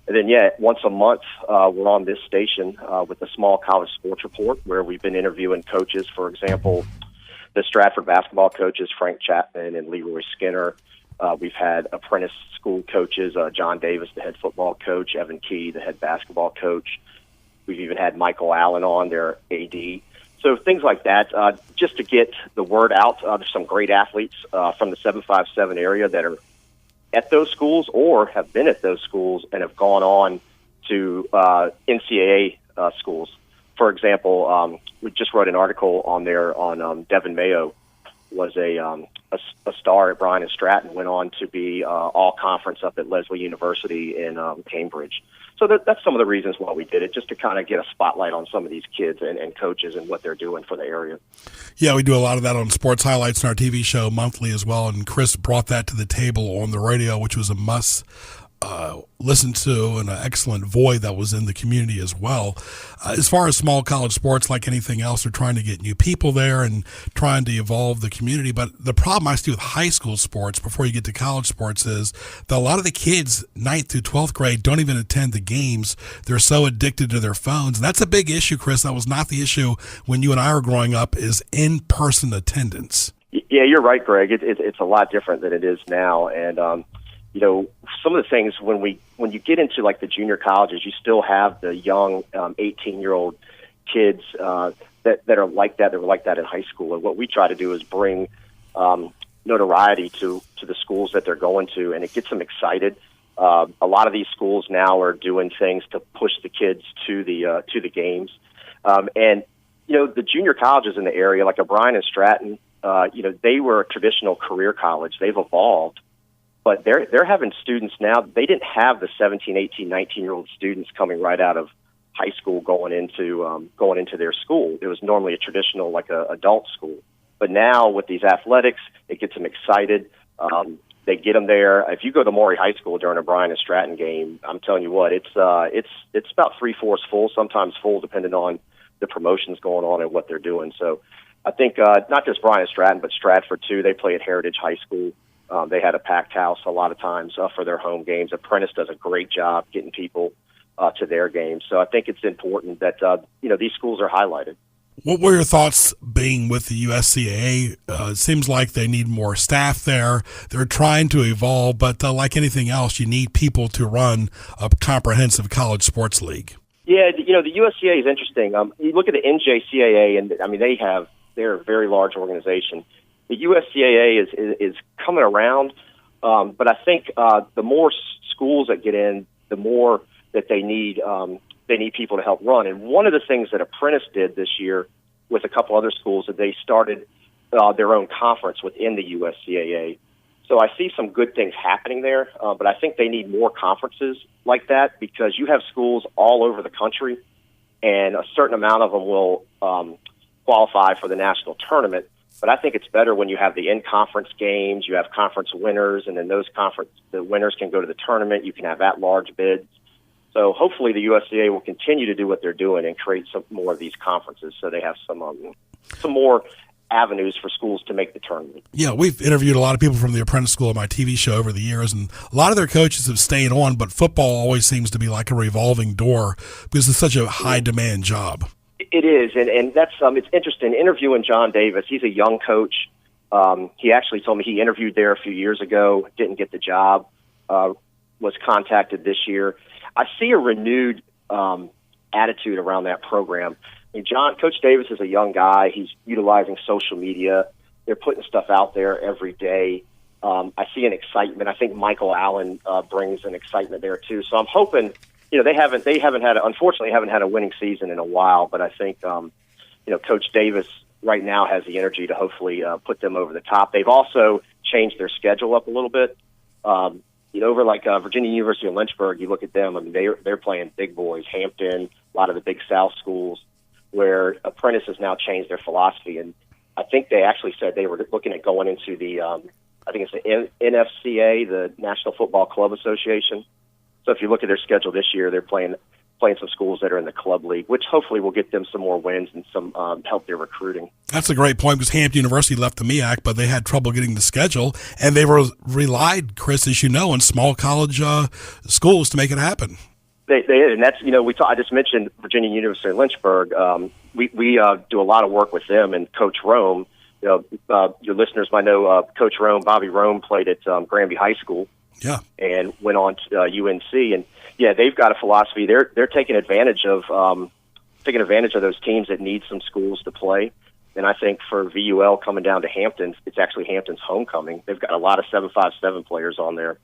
S10: And then, once a month, we're on this station with the Small College Sports Report, where we've been interviewing coaches. For example, the Stratford basketball coaches, Frank Chapman and Leroy Skinner. We've had apprentice school coaches, John Davis, the head football coach, Evan Key, the head basketball coach. We've even had Michael Allen on, their AD. So things like that, just to get the word out. There's some great athletes from the 757 area that are at those schools or have been at those schools and have gone on to NCAA schools. For example, we just wrote an article on there on Devin Mayo, was a star at Bryan and Stratton, went on to be all-conference up at Lesley University in Cambridge. So that's some of the reasons why we did it, just to kind of get a spotlight on some of these kids and coaches and what they're doing for the area.
S2: Yeah, we do a lot of that on Sports Highlights in our TV show monthly as well, and Chris brought that to the table on the radio, which was a must listen to, and an excellent void that was in the community as well. As far as small college sports, like anything else, they're trying to get new people there and trying to evolve the community. But the problem I see with high school sports before you get to college sports is that a lot of the kids 9th through 12th grade don't even attend the games. They're so addicted to their phones. And that's a big issue, Chris. That was not the issue when you and I were growing up, is in-person attendance.
S10: Yeah, you're right, Greg. It's a lot different than it is now. And, you know, some of the things when you get into like the junior colleges, you still have the young 18-year-old kids that are like that. They were like that in high school. And what we try to do is bring notoriety to the schools that they're going to, and it gets them excited. A lot of these schools now are doing things to push the kids to the games. And you know, the junior colleges in the area, like a Bryan and Stratton, you know, they were a traditional career college. They've evolved. But they're having students now. They didn't have the 17, 18, 19-year-old students coming right out of high school going into their school. It was normally a traditional, like a adult school. But now with these athletics, it gets them excited. They get them there. If you go to Maury High School during a Bryan and Stratton game, I'm telling you what, it's about 3/4 full, sometimes full, depending on the promotions going on and what they're doing. So I think not just Bryan and Stratton, but Stratford too. They play at Heritage High School. They had a packed house a lot of times for their home games. Apprentice does a great job getting people to their games. So I think it's important that you know, these schools are highlighted.
S2: What were your thoughts being with the USCAA? It seems like they need more staff there. They're trying to evolve, but like anything else, you need people to run a comprehensive college sports league. Yeah,
S10: you know, the USCAA is interesting. You look at the NJCAA, and I mean, they're a very large organization. The USCAA is coming around, but I think the more schools that get in, the more that they need people to help run. And one of the things that Apprentice did this year with a couple other schools, that they started their own conference within the USCAA. So I see some good things happening there, but I think they need more conferences like that, because you have schools all over the country, and a certain amount of them will qualify for the national tournament. But I think it's better when you have the in-conference games, you have conference winners, and then the winners can go to the tournament. You can have at-large bids. So hopefully the USCA will continue to do what they're doing and create some more of these conferences, so they have some more avenues for schools to make the tournament.
S2: Yeah, we've interviewed a lot of people from the Apprentice School on my TV show over the years, and a lot of their coaches have stayed on, but football always seems to be like a revolving door because it's such a high-demand job.
S10: It is, and that's it's interesting. Interviewing John Davis, he's a young coach. He actually told me he interviewed there a few years ago, didn't get the job, was contacted this year. I see a renewed attitude around that program. I mean, Coach Davis is a young guy. He's utilizing social media. They're putting stuff out there every day. I see an excitement. I think Michael Allen brings an excitement there too. So I'm hoping. You know, they haven't had a winning season in a while, but I think, you know, Coach Davis right now has the energy to hopefully put them over the top. They've also changed their schedule up a little bit. You know, over like Virginia University of Lynchburg, you look at them, I mean, they're playing big boys, Hampton, a lot of the Big South schools, where Apprentice has now changed their philosophy. And I think they actually said they were looking at going into the, I think it's the NFCA, the National Football Club Association. So if you look at their schedule this year, they're playing some schools that are in the club league, which hopefully will get them some more wins and some help their recruiting. That's
S2: a great point, because Hampton University left the MEAC, but they had trouble getting the schedule, and they relied, Chris, as you know, on small college schools to make it happen. They did, and that's, I just mentioned Virginia University in Lynchburg. We do a lot of work with them, and Coach Rome. Your listeners might know Coach Rome. Bobby Rome played at Granby High School. Yeah, and went on to UNC, and they've got a philosophy. They're taking advantage of those teams that need some schools to play. And I think for VUL coming down to Hampton, it's actually Hampton's homecoming. They've got a lot of 757 players on there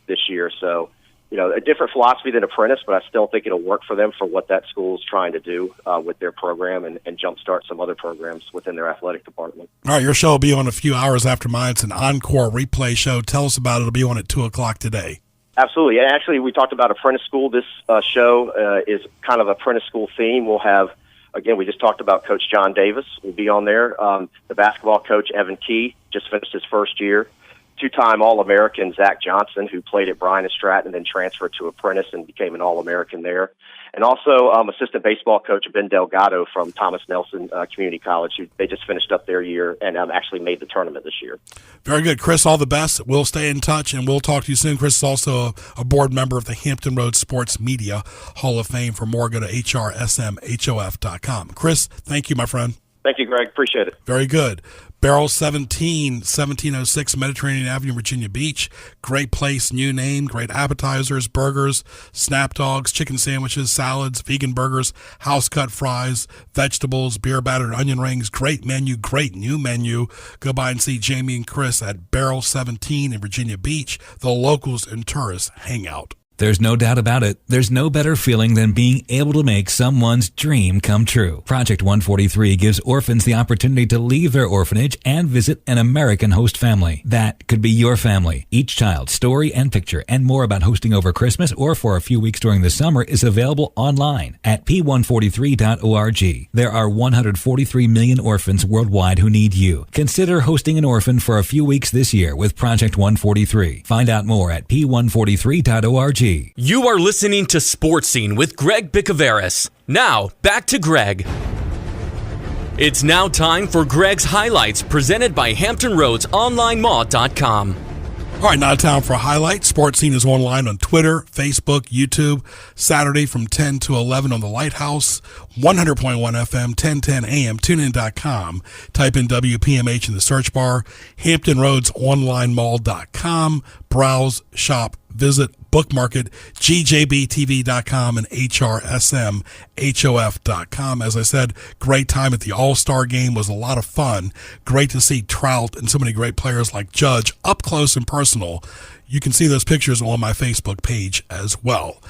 S2: this year, so a different philosophy than Apprentice, but I still think it'll work for them for what that school's trying to do with their program and jumpstart some other programs within their athletic department. All right, your show will be on a few hours after mine. It's an encore replay show. Tell us about it. It'll be on at 2 o'clock today. Absolutely. And actually, we talked about Apprentice School. This show is kind of Apprentice School theme. We'll have, again, we just talked about Coach John Davis will be on there. The basketball coach, Evan Key, just finished his first year. Two-time All-American Zach Johnson, who played at Bryan and Stratton and then transferred to Apprentice and became an All-American there. And also assistant baseball coach Ben Delgado from Thomas Nelson Community College, who they just finished up their year and actually made the tournament this year. Very good. Chris, all the best. We'll stay in touch, and we'll talk to you soon. Chris is also a board member of the Hampton Roads Sports Media Hall of Fame. For more, go to hrsmhof.com. Chris, thank you, my friend. Thank you, Greg. Appreciate it. Very good. Barrel 1706 Mediterranean Avenue, Virginia Beach. Great place, new name, great appetizers, burgers, snap dogs, chicken sandwiches, salads, vegan burgers, house-cut fries, vegetables, beer-battered onion rings. Great menu, great new menu. Go by and see Jamie and Chris at Barrel 17 in Virginia Beach, the locals and tourists hangout.
S11: There's no doubt about it. There's no better feeling than being able to make someone's dream come true. Project 143 gives orphans the opportunity to leave their orphanage and visit an American host family. That could be your family. Each child's story and picture and more about hosting over Christmas or for a few weeks during the summer is available online at p143.org. There are 143 million orphans worldwide who need you. Consider hosting an orphan for a few weeks this year with Project 143. Find out more at p143.org.
S1: You are listening to Sports Scene with Greg Bicouvaris. Now, back to Greg. It's now time for Greg's Highlights, presented by HamptonRoadsOnlineMall.com.
S2: All right, now time for a highlight. Sports Scene is online on Twitter, Facebook, YouTube, Saturday from 10 to 11 on the Lighthouse, 100.1 FM, 1010 AM, tunein.com. Type in WPMH in the search bar, HamptonRoadsOnlineMall.com. Browse, shop, visit, bookmark it, gjbtv.com and hrsmhof.com. As I said, great time at the All-Star Game. Was a lot of fun. Great to see Trout and so many great players like Judge up close and personal. You can see those pictures on my Facebook page as well.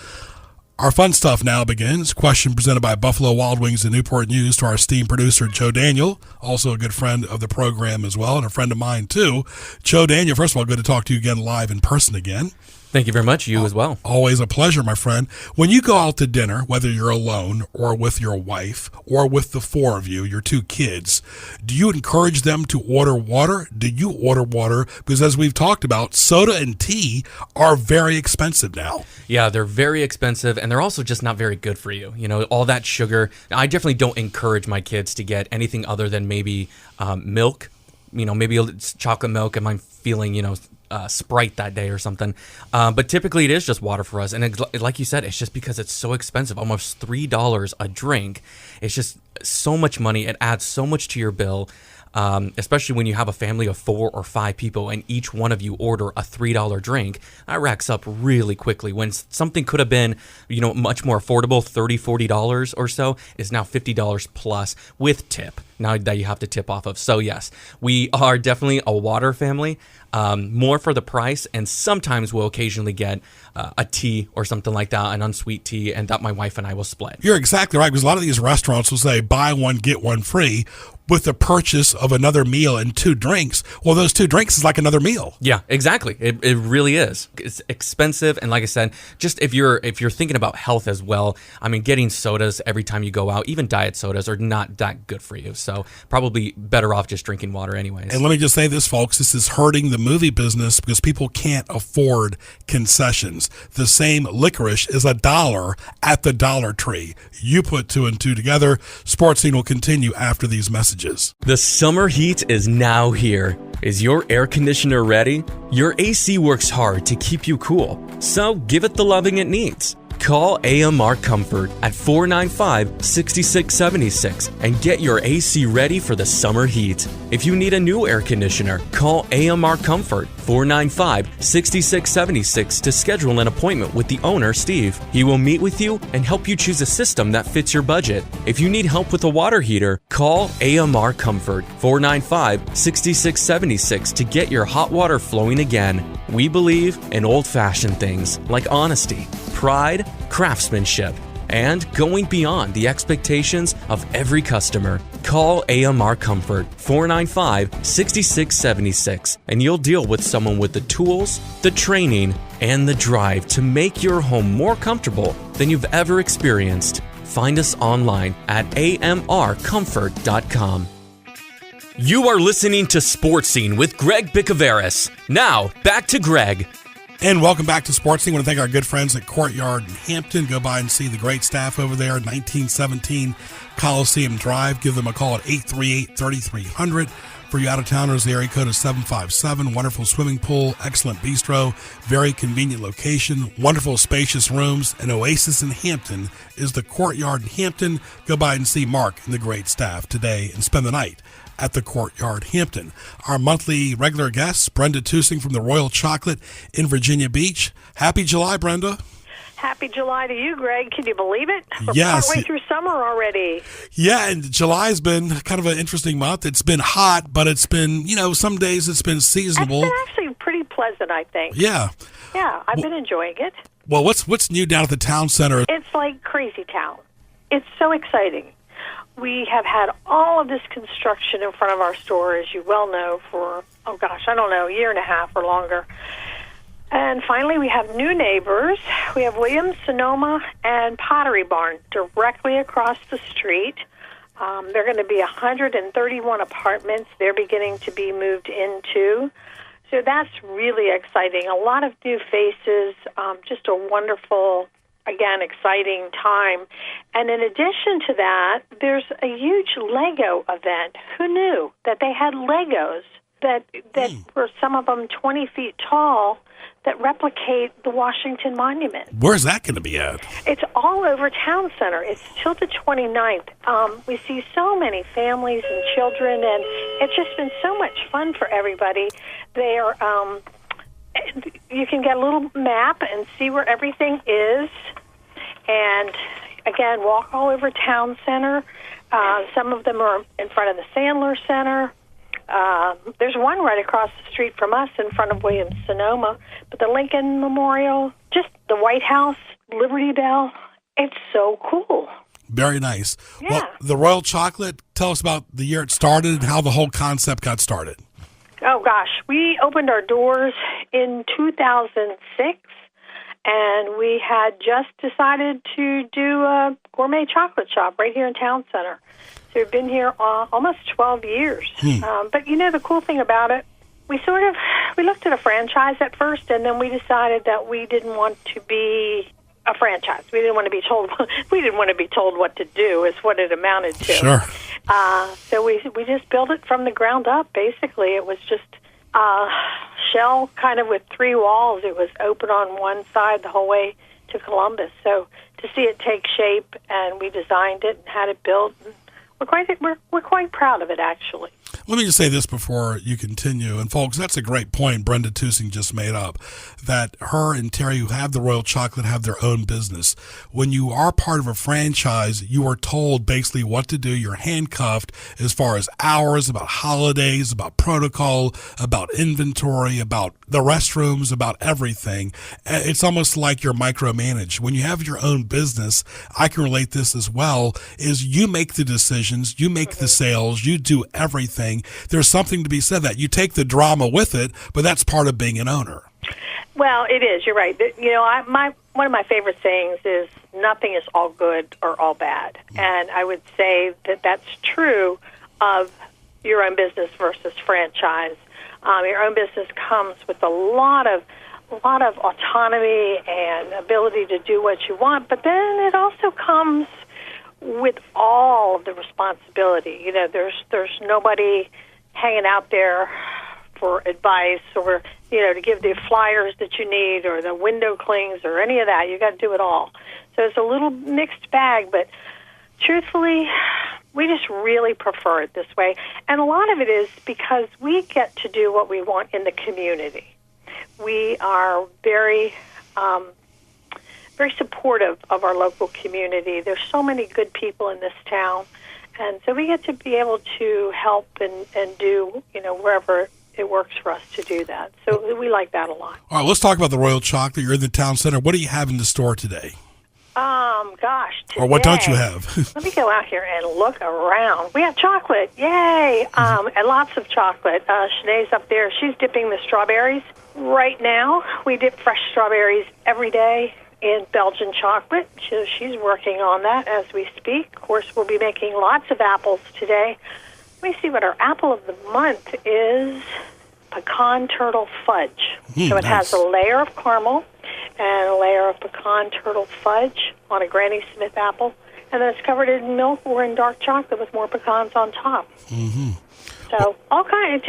S2: Our fun stuff now begins. Question presented by Buffalo Wild Wings and Newport News to our esteemed producer, Joe Daniel, also a good friend of the program as well, and a friend of mine too. Joe Daniel, first of all, good to talk to you again live in person again.
S12: Thank you very much. You as well.
S2: Always a pleasure, my friend. When you go out to dinner, whether you're alone or with your wife or with the four of you, your two kids, do you encourage them to order water? Do you order water? Because as we've talked about, soda and tea are very expensive now.
S12: Yeah, they're very expensive, and they're also just not very good for you. You know, all that sugar. I definitely don't encourage my kids to get anything other than maybe milk. You know, maybe it's chocolate milk if I'm feeling, Sprite that day or something. But typically it is just water for us. And like you said, it's just because it's so expensive, almost $3 a drink. It's just so much money. It adds so much to your bill, especially when you have a family of 4 or 5 people and each one of you order a $3 drink. That racks up really quickly when something could have been, much more affordable, $30, $40 or so, is now $50 plus with tip. Now that you have to tip off of. So yes, we are definitely a water family. more for the price, and sometimes we'll occasionally get a tea or something like that, an unsweet tea, and that my wife and I will split.
S2: You're exactly right, because a lot of these restaurants will say buy one, get one free with the purchase of another meal and 2 drinks. Well, those 2 drinks is like another meal.
S12: Yeah, exactly. It really is. It's expensive, and like I said, just if you're thinking about health as well, I mean, getting sodas every time you go out, even diet sodas, are not that good for you. So probably better off just drinking water anyways.
S2: And let me just say this, folks, this is hurting the movie business because people can't afford concessions. The same licorice is $1 at the Dollar Tree. You put 2 and 2 together. Sports Scene will continue after these messages.
S1: The summer heat is now here. Is your air conditioner ready? Your AC works hard to keep you cool, so give it the loving it needs. Call AMR Comfort at 495-6676 and get your AC ready for the summer heat. If you need a new air conditioner, call AMR Comfort 495-6676 to schedule an appointment with the owner, Steve. He will meet with you and help you choose a system that fits your budget. If you need help with a water heater, call AMR Comfort 495-6676 to get your hot water flowing again. We believe in old-fashioned things like honesty, pride, craftsmanship, and going beyond the expectations of every customer. Call AMR Comfort 495-6676 and you'll deal with someone with the tools, the training, and the drive to make your home more comfortable than you've ever experienced. Find us online at amrcomfort.com. You are listening to Sports Scene with Greg Bicouvaris. Now, back to Greg.
S2: And welcome back to Sports Scene. I want to thank our good friends at Courtyard in Hampton. Go by and see the great staff over there, 1917 Coliseum Drive. Give them a call at 838-3300. For you out-of-towners, the area code is 757. Wonderful swimming pool, excellent bistro, very convenient location, wonderful spacious rooms. An oasis in Hampton is the Courtyard in Hampton. Go by and see Mark and the great staff today and spend the night at the Courtyard Hampton. Our monthly regular guests, Brenda Tusing from the Royal Chocolate in Virginia Beach. Happy July, Brenda.
S13: Happy July to you, Greg. Can you believe it? We're
S2: Yes.
S13: partway through summer already.
S2: Yeah, and July's been kind of an interesting month. It's been hot, but it's been, some days it's been seasonable.
S13: It's been actually pretty pleasant, I think.
S2: Yeah.
S13: Yeah, I've been enjoying it.
S2: Well, what's new down at the town center?
S13: It's like crazy town. It's so exciting. We have had all of this construction in front of our store, as you well know, for, a year and a half or longer. And finally, we have new neighbors. We have Williams-Sonoma and Pottery Barn directly across the street. They're going to be 131 apartments they're beginning to be moved into. So that's really exciting. A lot of new faces, just a wonderful, again, exciting time. And in addition to that, there's a huge Lego event. Who knew that they had Legos that were some of them 20 feet tall that replicate the Washington Monument?
S2: Where's that going to be at?
S13: It's all over Town Center. It's till the 29th. We see so many families and children, and it's just been so much fun for everybody. They are, you can get a little map and see where everything is, and again, walk all over Town Center. Some of them are in front of the Sandler Center. There's one right across the street from us in front of Williams-Sonoma. But the Lincoln Memorial, just the White House, Liberty Bell, it's so cool.
S2: Very nice.
S13: Yeah.
S2: Well, the Royal Chocolate, tell us about the year it started and how the whole concept got started.
S13: Oh, gosh. We opened our doors in 2006, and we had just decided to do a gourmet chocolate shop right here in Town Center. So we've been here almost 12 years. But, the cool thing about it, we looked at a franchise at first, and then we decided that we didn't want to be a franchise. We didn't want to be told what to do is what it amounted to.
S2: Sure.
S13: So we just built it from the ground up, basically. It was just a shell kind of with 3 walls. It was open on one side the whole way to Columbus. So to see it take shape, and we designed it and had it built, and we're quite proud of it, actually.
S2: Let me just say this before you continue. And folks, that's a great point Brenda Tusing just made up, that her and Terry, who have the Royal Chocolate, have their own business. When you are part of a franchise, you are told basically what to do. You're handcuffed as far as hours, about holidays, about protocol, about inventory, about the restrooms, about everything. It's almost like you're micromanaged. When you have your own business, I can relate this as well, is you make the decisions, you make the sales, you do everything. There's something to be said that you take the drama with it, but that's part of being an owner.
S13: Well, it is. You're right. You know, one of my favorite sayings is nothing is all good or all bad. And I would say that that's true of your own business versus franchise. Your own business comes with a lot of autonomy and ability to do what you want, but then it also comes with all of the responsibility. You know, there's nobody hanging out there for advice or, you know, to give the flyers that you need or the window clings or any of that. You got to do it all. So it's a little mixed bag, but truthfully, we just really prefer it this way. And a lot of it is because we get to do what we want in the community. We are very supportive of our local community. There's so many good people in this town, and so we get to be able to help and do, you know, wherever it works for us to do that. So we like that a lot.
S2: All right, let's talk about the Royal Chocolate. You're in the town center. What do you have in the store today?
S13: Gosh, today,
S2: or what don't you have?
S13: Let me go out here and look around. We have chocolate, yay, and lots of chocolate. Shanae's up there. She's dipping the strawberries. Right now, we dip fresh strawberries every day in Belgian chocolate. So she's working on that as we speak. Of course, we'll be making lots of apples today. Let me see what our apple of the month is. Pecan turtle fudge. So it has a layer of caramel and a layer of pecan turtle fudge on a Granny Smith apple, and then it's covered in milk or in dark chocolate with more pecans on top. Mm-hmm. So all kind of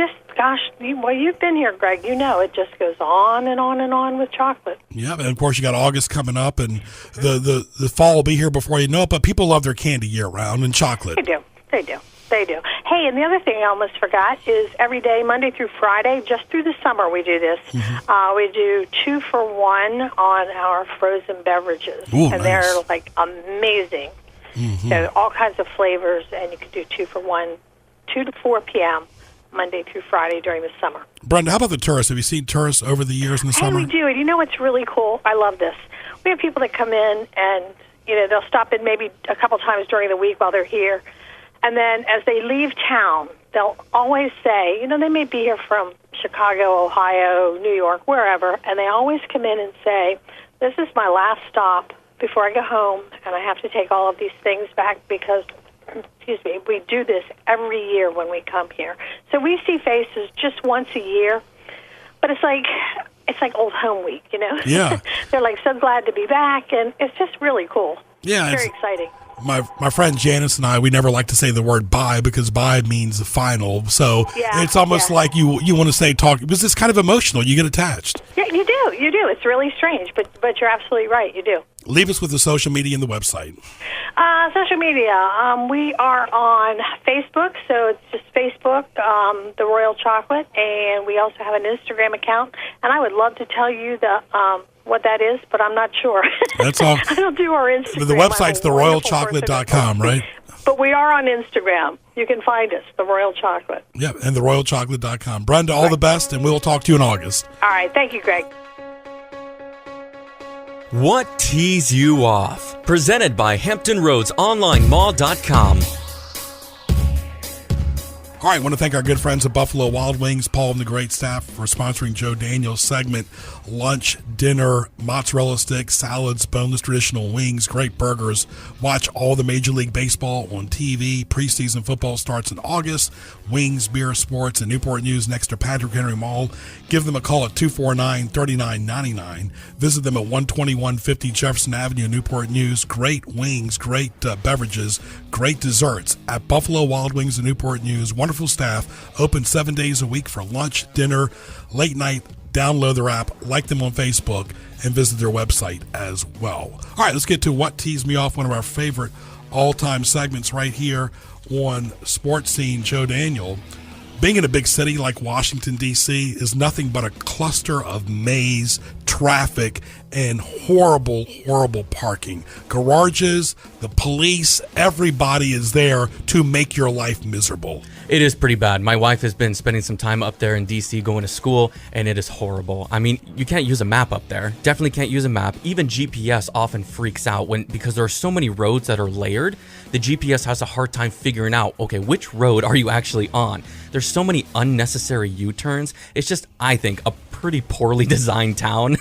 S13: you've been here, Greg. You know it just goes on and on and on with chocolate.
S2: Yeah, and of course you got August coming up, and the fall will be here before you know it. But people love their candy year round and chocolate.
S13: They do. Hey, and the other thing I almost forgot is every day, Monday through Friday, just through the summer we do this. Mm-hmm. We do 2 for $1 on our frozen beverages.
S2: Ooh,
S13: and
S2: nice.
S13: They're like amazing. Mm-hmm. So all kinds of flavors, and you can do 2 for $1, 2 to 4 p.m., Monday through Friday during the summer.
S2: Brenda, how about the tourists? Have you seen tourists over the years in the summer?
S13: We do. And you know what's really cool? I love this. We have people that come in and, you know, they'll stop in maybe a couple times during the week while they're here. And then as they leave town, they'll always say, you know, they may be here from Chicago, Ohio, New York, wherever, and they always come in and say, this is my last stop before I go home, and I have to take all of these things back because, we do this every year when we come here. So we see faces just once a year, but it's like old home week, you know?
S2: Yeah.
S13: They're like so glad to be back, and it's just really cool.
S2: Yeah.
S13: Very exciting.
S2: My friend Janice and I, we never like to say the word bye because bye means final. So it's almost like you want to say talk because it's kind of emotional. You get attached.
S13: Yeah, you do. It's really strange, but you're absolutely right. You do.
S2: Leave us with the social media and the website.
S13: Social media. We are on Facebook, so it's just Facebook, the Royal Chocolate, and we also have an Instagram account. And I would love to tell you what that is, but I'm not sure.
S2: That's all.
S13: I don't do our Instagram.
S2: The website's theroyalchocolate.com, right?
S13: But we are on Instagram. You can find us, The Royal Chocolate.
S2: Yeah, and theroyalchocolate.com. Brenda, all the best, and we'll talk to you in August.
S13: All right. Thank you, Greg.
S1: What tees you off? Presented by HamptonRoadsOnlineMall.com.
S2: All right, I want to thank our good friends at Buffalo Wild Wings, Paul and the great staff for sponsoring Joe Daniels' segment, lunch, dinner, mozzarella sticks, salads, boneless traditional wings, great burgers. Watch all the Major League Baseball on TV. Preseason football starts in August. Wings, beer, sports, and Newport News next to Patrick Henry Mall. Give them a call at 249-3999. Visit them at 12150 Jefferson Avenue, Newport News. Great wings, great beverages, great desserts at Buffalo Wild Wings in Newport News. Wonderful staff, open 7 days a week for lunch, dinner, late night. Download their app, like them on Facebook, and visit their website as well. All right, let's get to What Teased Me Off, one of our favorite all-time segments right here on Sports Scene. Joe Daniel, being in a big city like Washington, D.C. is nothing but a cluster of maze, traffic, and horrible, horrible parking. Garages, the police, everybody is there to make your life miserable.
S12: It is pretty bad. My wife has been spending some time up there in DC going to school, and it is horrible. I mean, you can't use a map up there. Definitely can't use a map. Even GPS often freaks out because there are so many roads that are layered. The GPS has a hard time figuring out, okay, which road are you actually on? There's so many unnecessary U-turns. It's just, I think, a pretty poorly designed town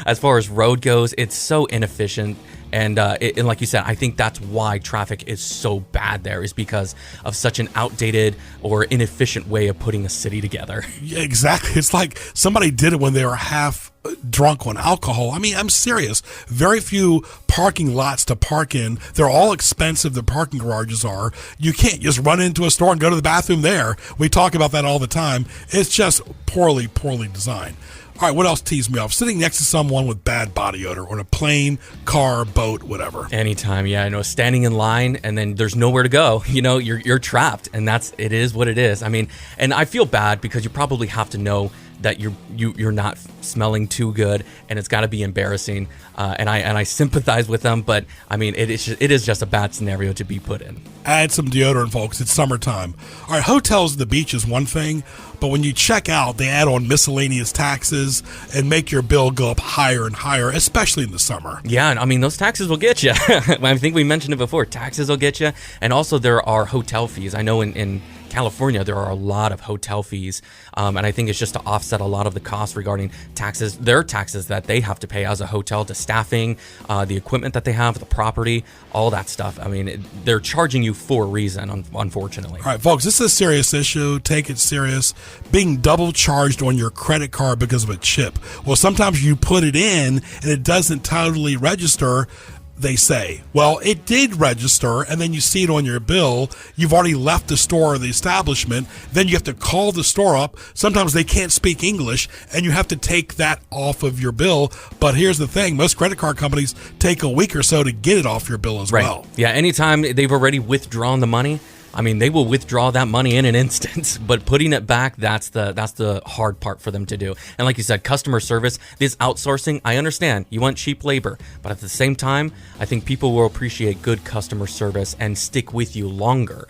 S12: as far as road goes. It's so inefficient. And like you said, I think that's why traffic is so bad there, is because of such an outdated or inefficient way of putting a city together.
S2: Yeah, exactly. It's like somebody did it when they were half drunk on alcohol. I mean, I'm serious. Very few parking lots to park in. They're all expensive. The parking garages are. You can't just run into a store and go to the bathroom there. We talk about that all the time. It's just poorly, poorly designed. All right, what else teased me off? Sitting next to someone with bad body odor on a plane, car, boat, whatever.
S12: Anytime, yeah. I know, standing in line and then there's nowhere to go. You know, you're trapped, and it is what it is. I mean, and I feel bad because you probably have to know that you're not smelling too good, and it's got to be embarrassing. And I sympathize with them, but I mean, it is just a bad scenario to be put in.
S2: Add some deodorant, folks. It's summertime. All right, hotels at the beach is one thing, but when you check out, they add on miscellaneous taxes and make your bill go up higher and higher, especially in the summer.
S12: Yeah, I mean, those taxes will get you. I think we mentioned it before. Taxes will get you, and also there are hotel fees. I know in California, there are a lot of hotel fees, and I think it's just to offset a lot of the costs regarding taxes. There are taxes that they have to pay as a hotel to staffing, the equipment that they have, the property, all that stuff. I mean, they're charging you for a reason, unfortunately.
S2: All right, folks, this is a serious issue. Take it serious. Being double charged on your credit card because of a chip. Well, sometimes you put it in and it doesn't totally register. They say, well, it did register, and then you see it on your bill. You've already left the store or the establishment. Then you have to call the store up. Sometimes they can't speak English, and you have to take that off of your bill. But here's the thing. Most credit card companies take a week or so to get it off your bill as well.
S12: Yeah, anytime they've already withdrawn the money, I mean, they will withdraw that money in an instant, but putting it back, that's the hard part for them to do. And like you said, customer service, this outsourcing, I understand. You want cheap labor, but at the same time, I think people will appreciate good customer service and stick with you longer.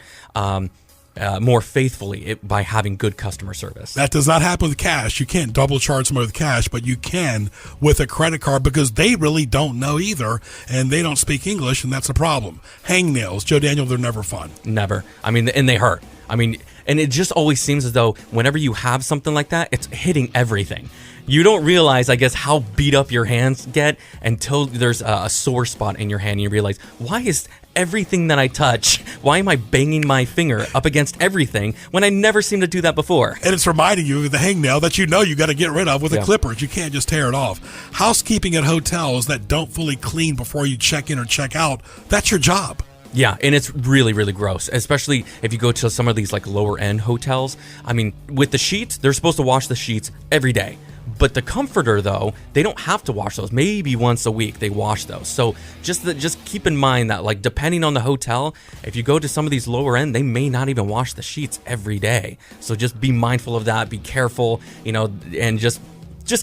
S12: More faithfully by having good customer service.
S2: That does not happen with cash. You can't double charge somebody with cash, but you can with a credit card because they really don't know either, and they don't speak English, and that's a problem. Hangnails, Joe Daniel, they're never fun.
S12: Never. I mean, and they hurt. I mean, and it just always seems as though whenever you have something like that, it's hitting everything. You don't realize, I guess, how beat up your hands get until there's a sore spot in your hand and you realize, why is everything that I touch, why am I banging my finger up against everything when I never seem to do that before?
S2: And it's reminding you of the hangnail that you know you got to get rid of with the clippers. You can't just tear it off. Housekeeping at hotels that don't fully clean before you check in or check out, that's your job.
S12: Yeah, and it's really, really gross, especially if you go to some of these like lower end hotels. I mean, with the sheets, they're supposed to wash the sheets every day. But the comforter, though, they don't have to wash those. Maybe once a week they wash those. So just keep in mind that, like, depending on the hotel, if you go to some of these lower end, they may not even wash the sheets every day. So just be mindful of that. Be careful, and just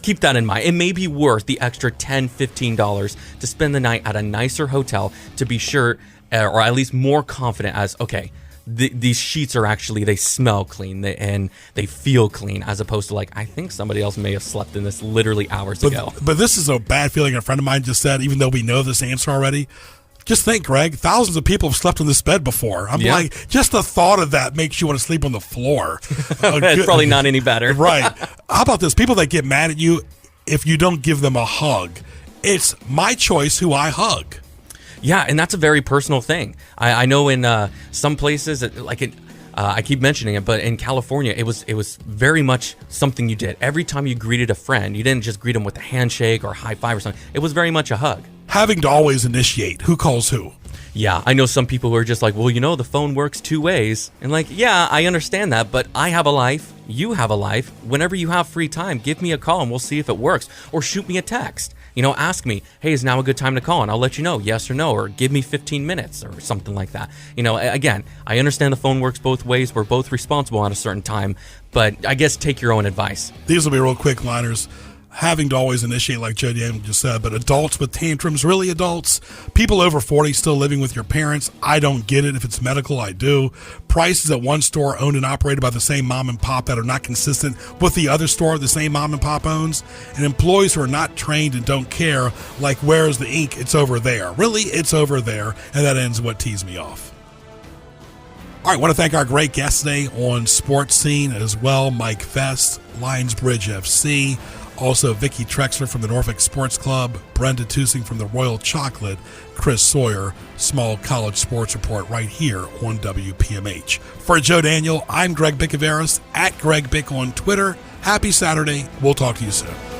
S12: keep that in mind. It may be worth the extra $10, $15 to spend the night at a nicer hotel to be sure, or at least more confident as, okay, these sheets are actually, they smell clean and they feel clean, as opposed to, like, I think somebody else may have slept in this literally hours ago.
S2: But this is a bad feeling. A friend of mine just said, even though we know this answer already, just think, Greg, thousands of people have slept on this bed before. I'm like, just the thought of that makes you want to sleep on the floor.
S12: It's probably not any better.
S2: Right. How about this? People that get mad at you if you don't give them a hug. It's my choice who I hug.
S12: Yeah, and that's a very personal thing. I know in some places, I keep mentioning it, but in California, it was very much something you did. Every time you greeted a friend, you didn't just greet them with a handshake or high five or something. It was very much a hug.
S2: Having to always initiate who calls who.
S12: Yeah, I know some people who are just like, well, the phone works two ways. And like, yeah, I understand that, but I have a life. You have a life. Whenever you have free time, give me a call and we'll see if it works. Or shoot me a text. ask me, hey, is now a good time to call? And I'll let you know, yes or no, or give me 15 minutes or something like that. Again, I understand the phone works both ways. We're both responsible at a certain time, but I guess take your own advice.
S2: These will be real quick liners. Having to always initiate, like Joe Daniel just said, but adults with tantrums, really adults, people over 40 still living with your parents, I don't get it. If it's medical, I do. Prices at one store owned and operated by the same mom and pop that are not consistent with the other store the same mom and pop owns, and employees who are not trained and don't care, like, where's the ink? It's over there. Really, it's over there, and that ends what tees me off. All right, I want to thank our great guest today on Sports Scene as well, Mike Vest, Lionsbridge FC, also Vicki Trexler from the Norfolk Sports Club, Brenda Tusing from the Royal Chocolate, Chris Sawyer, Small College Sports Report right here on WPMH. For Joe Daniel, I'm Greg Bicouvaris, at Greg Bick on Twitter. Happy Saturday. We'll talk to you soon.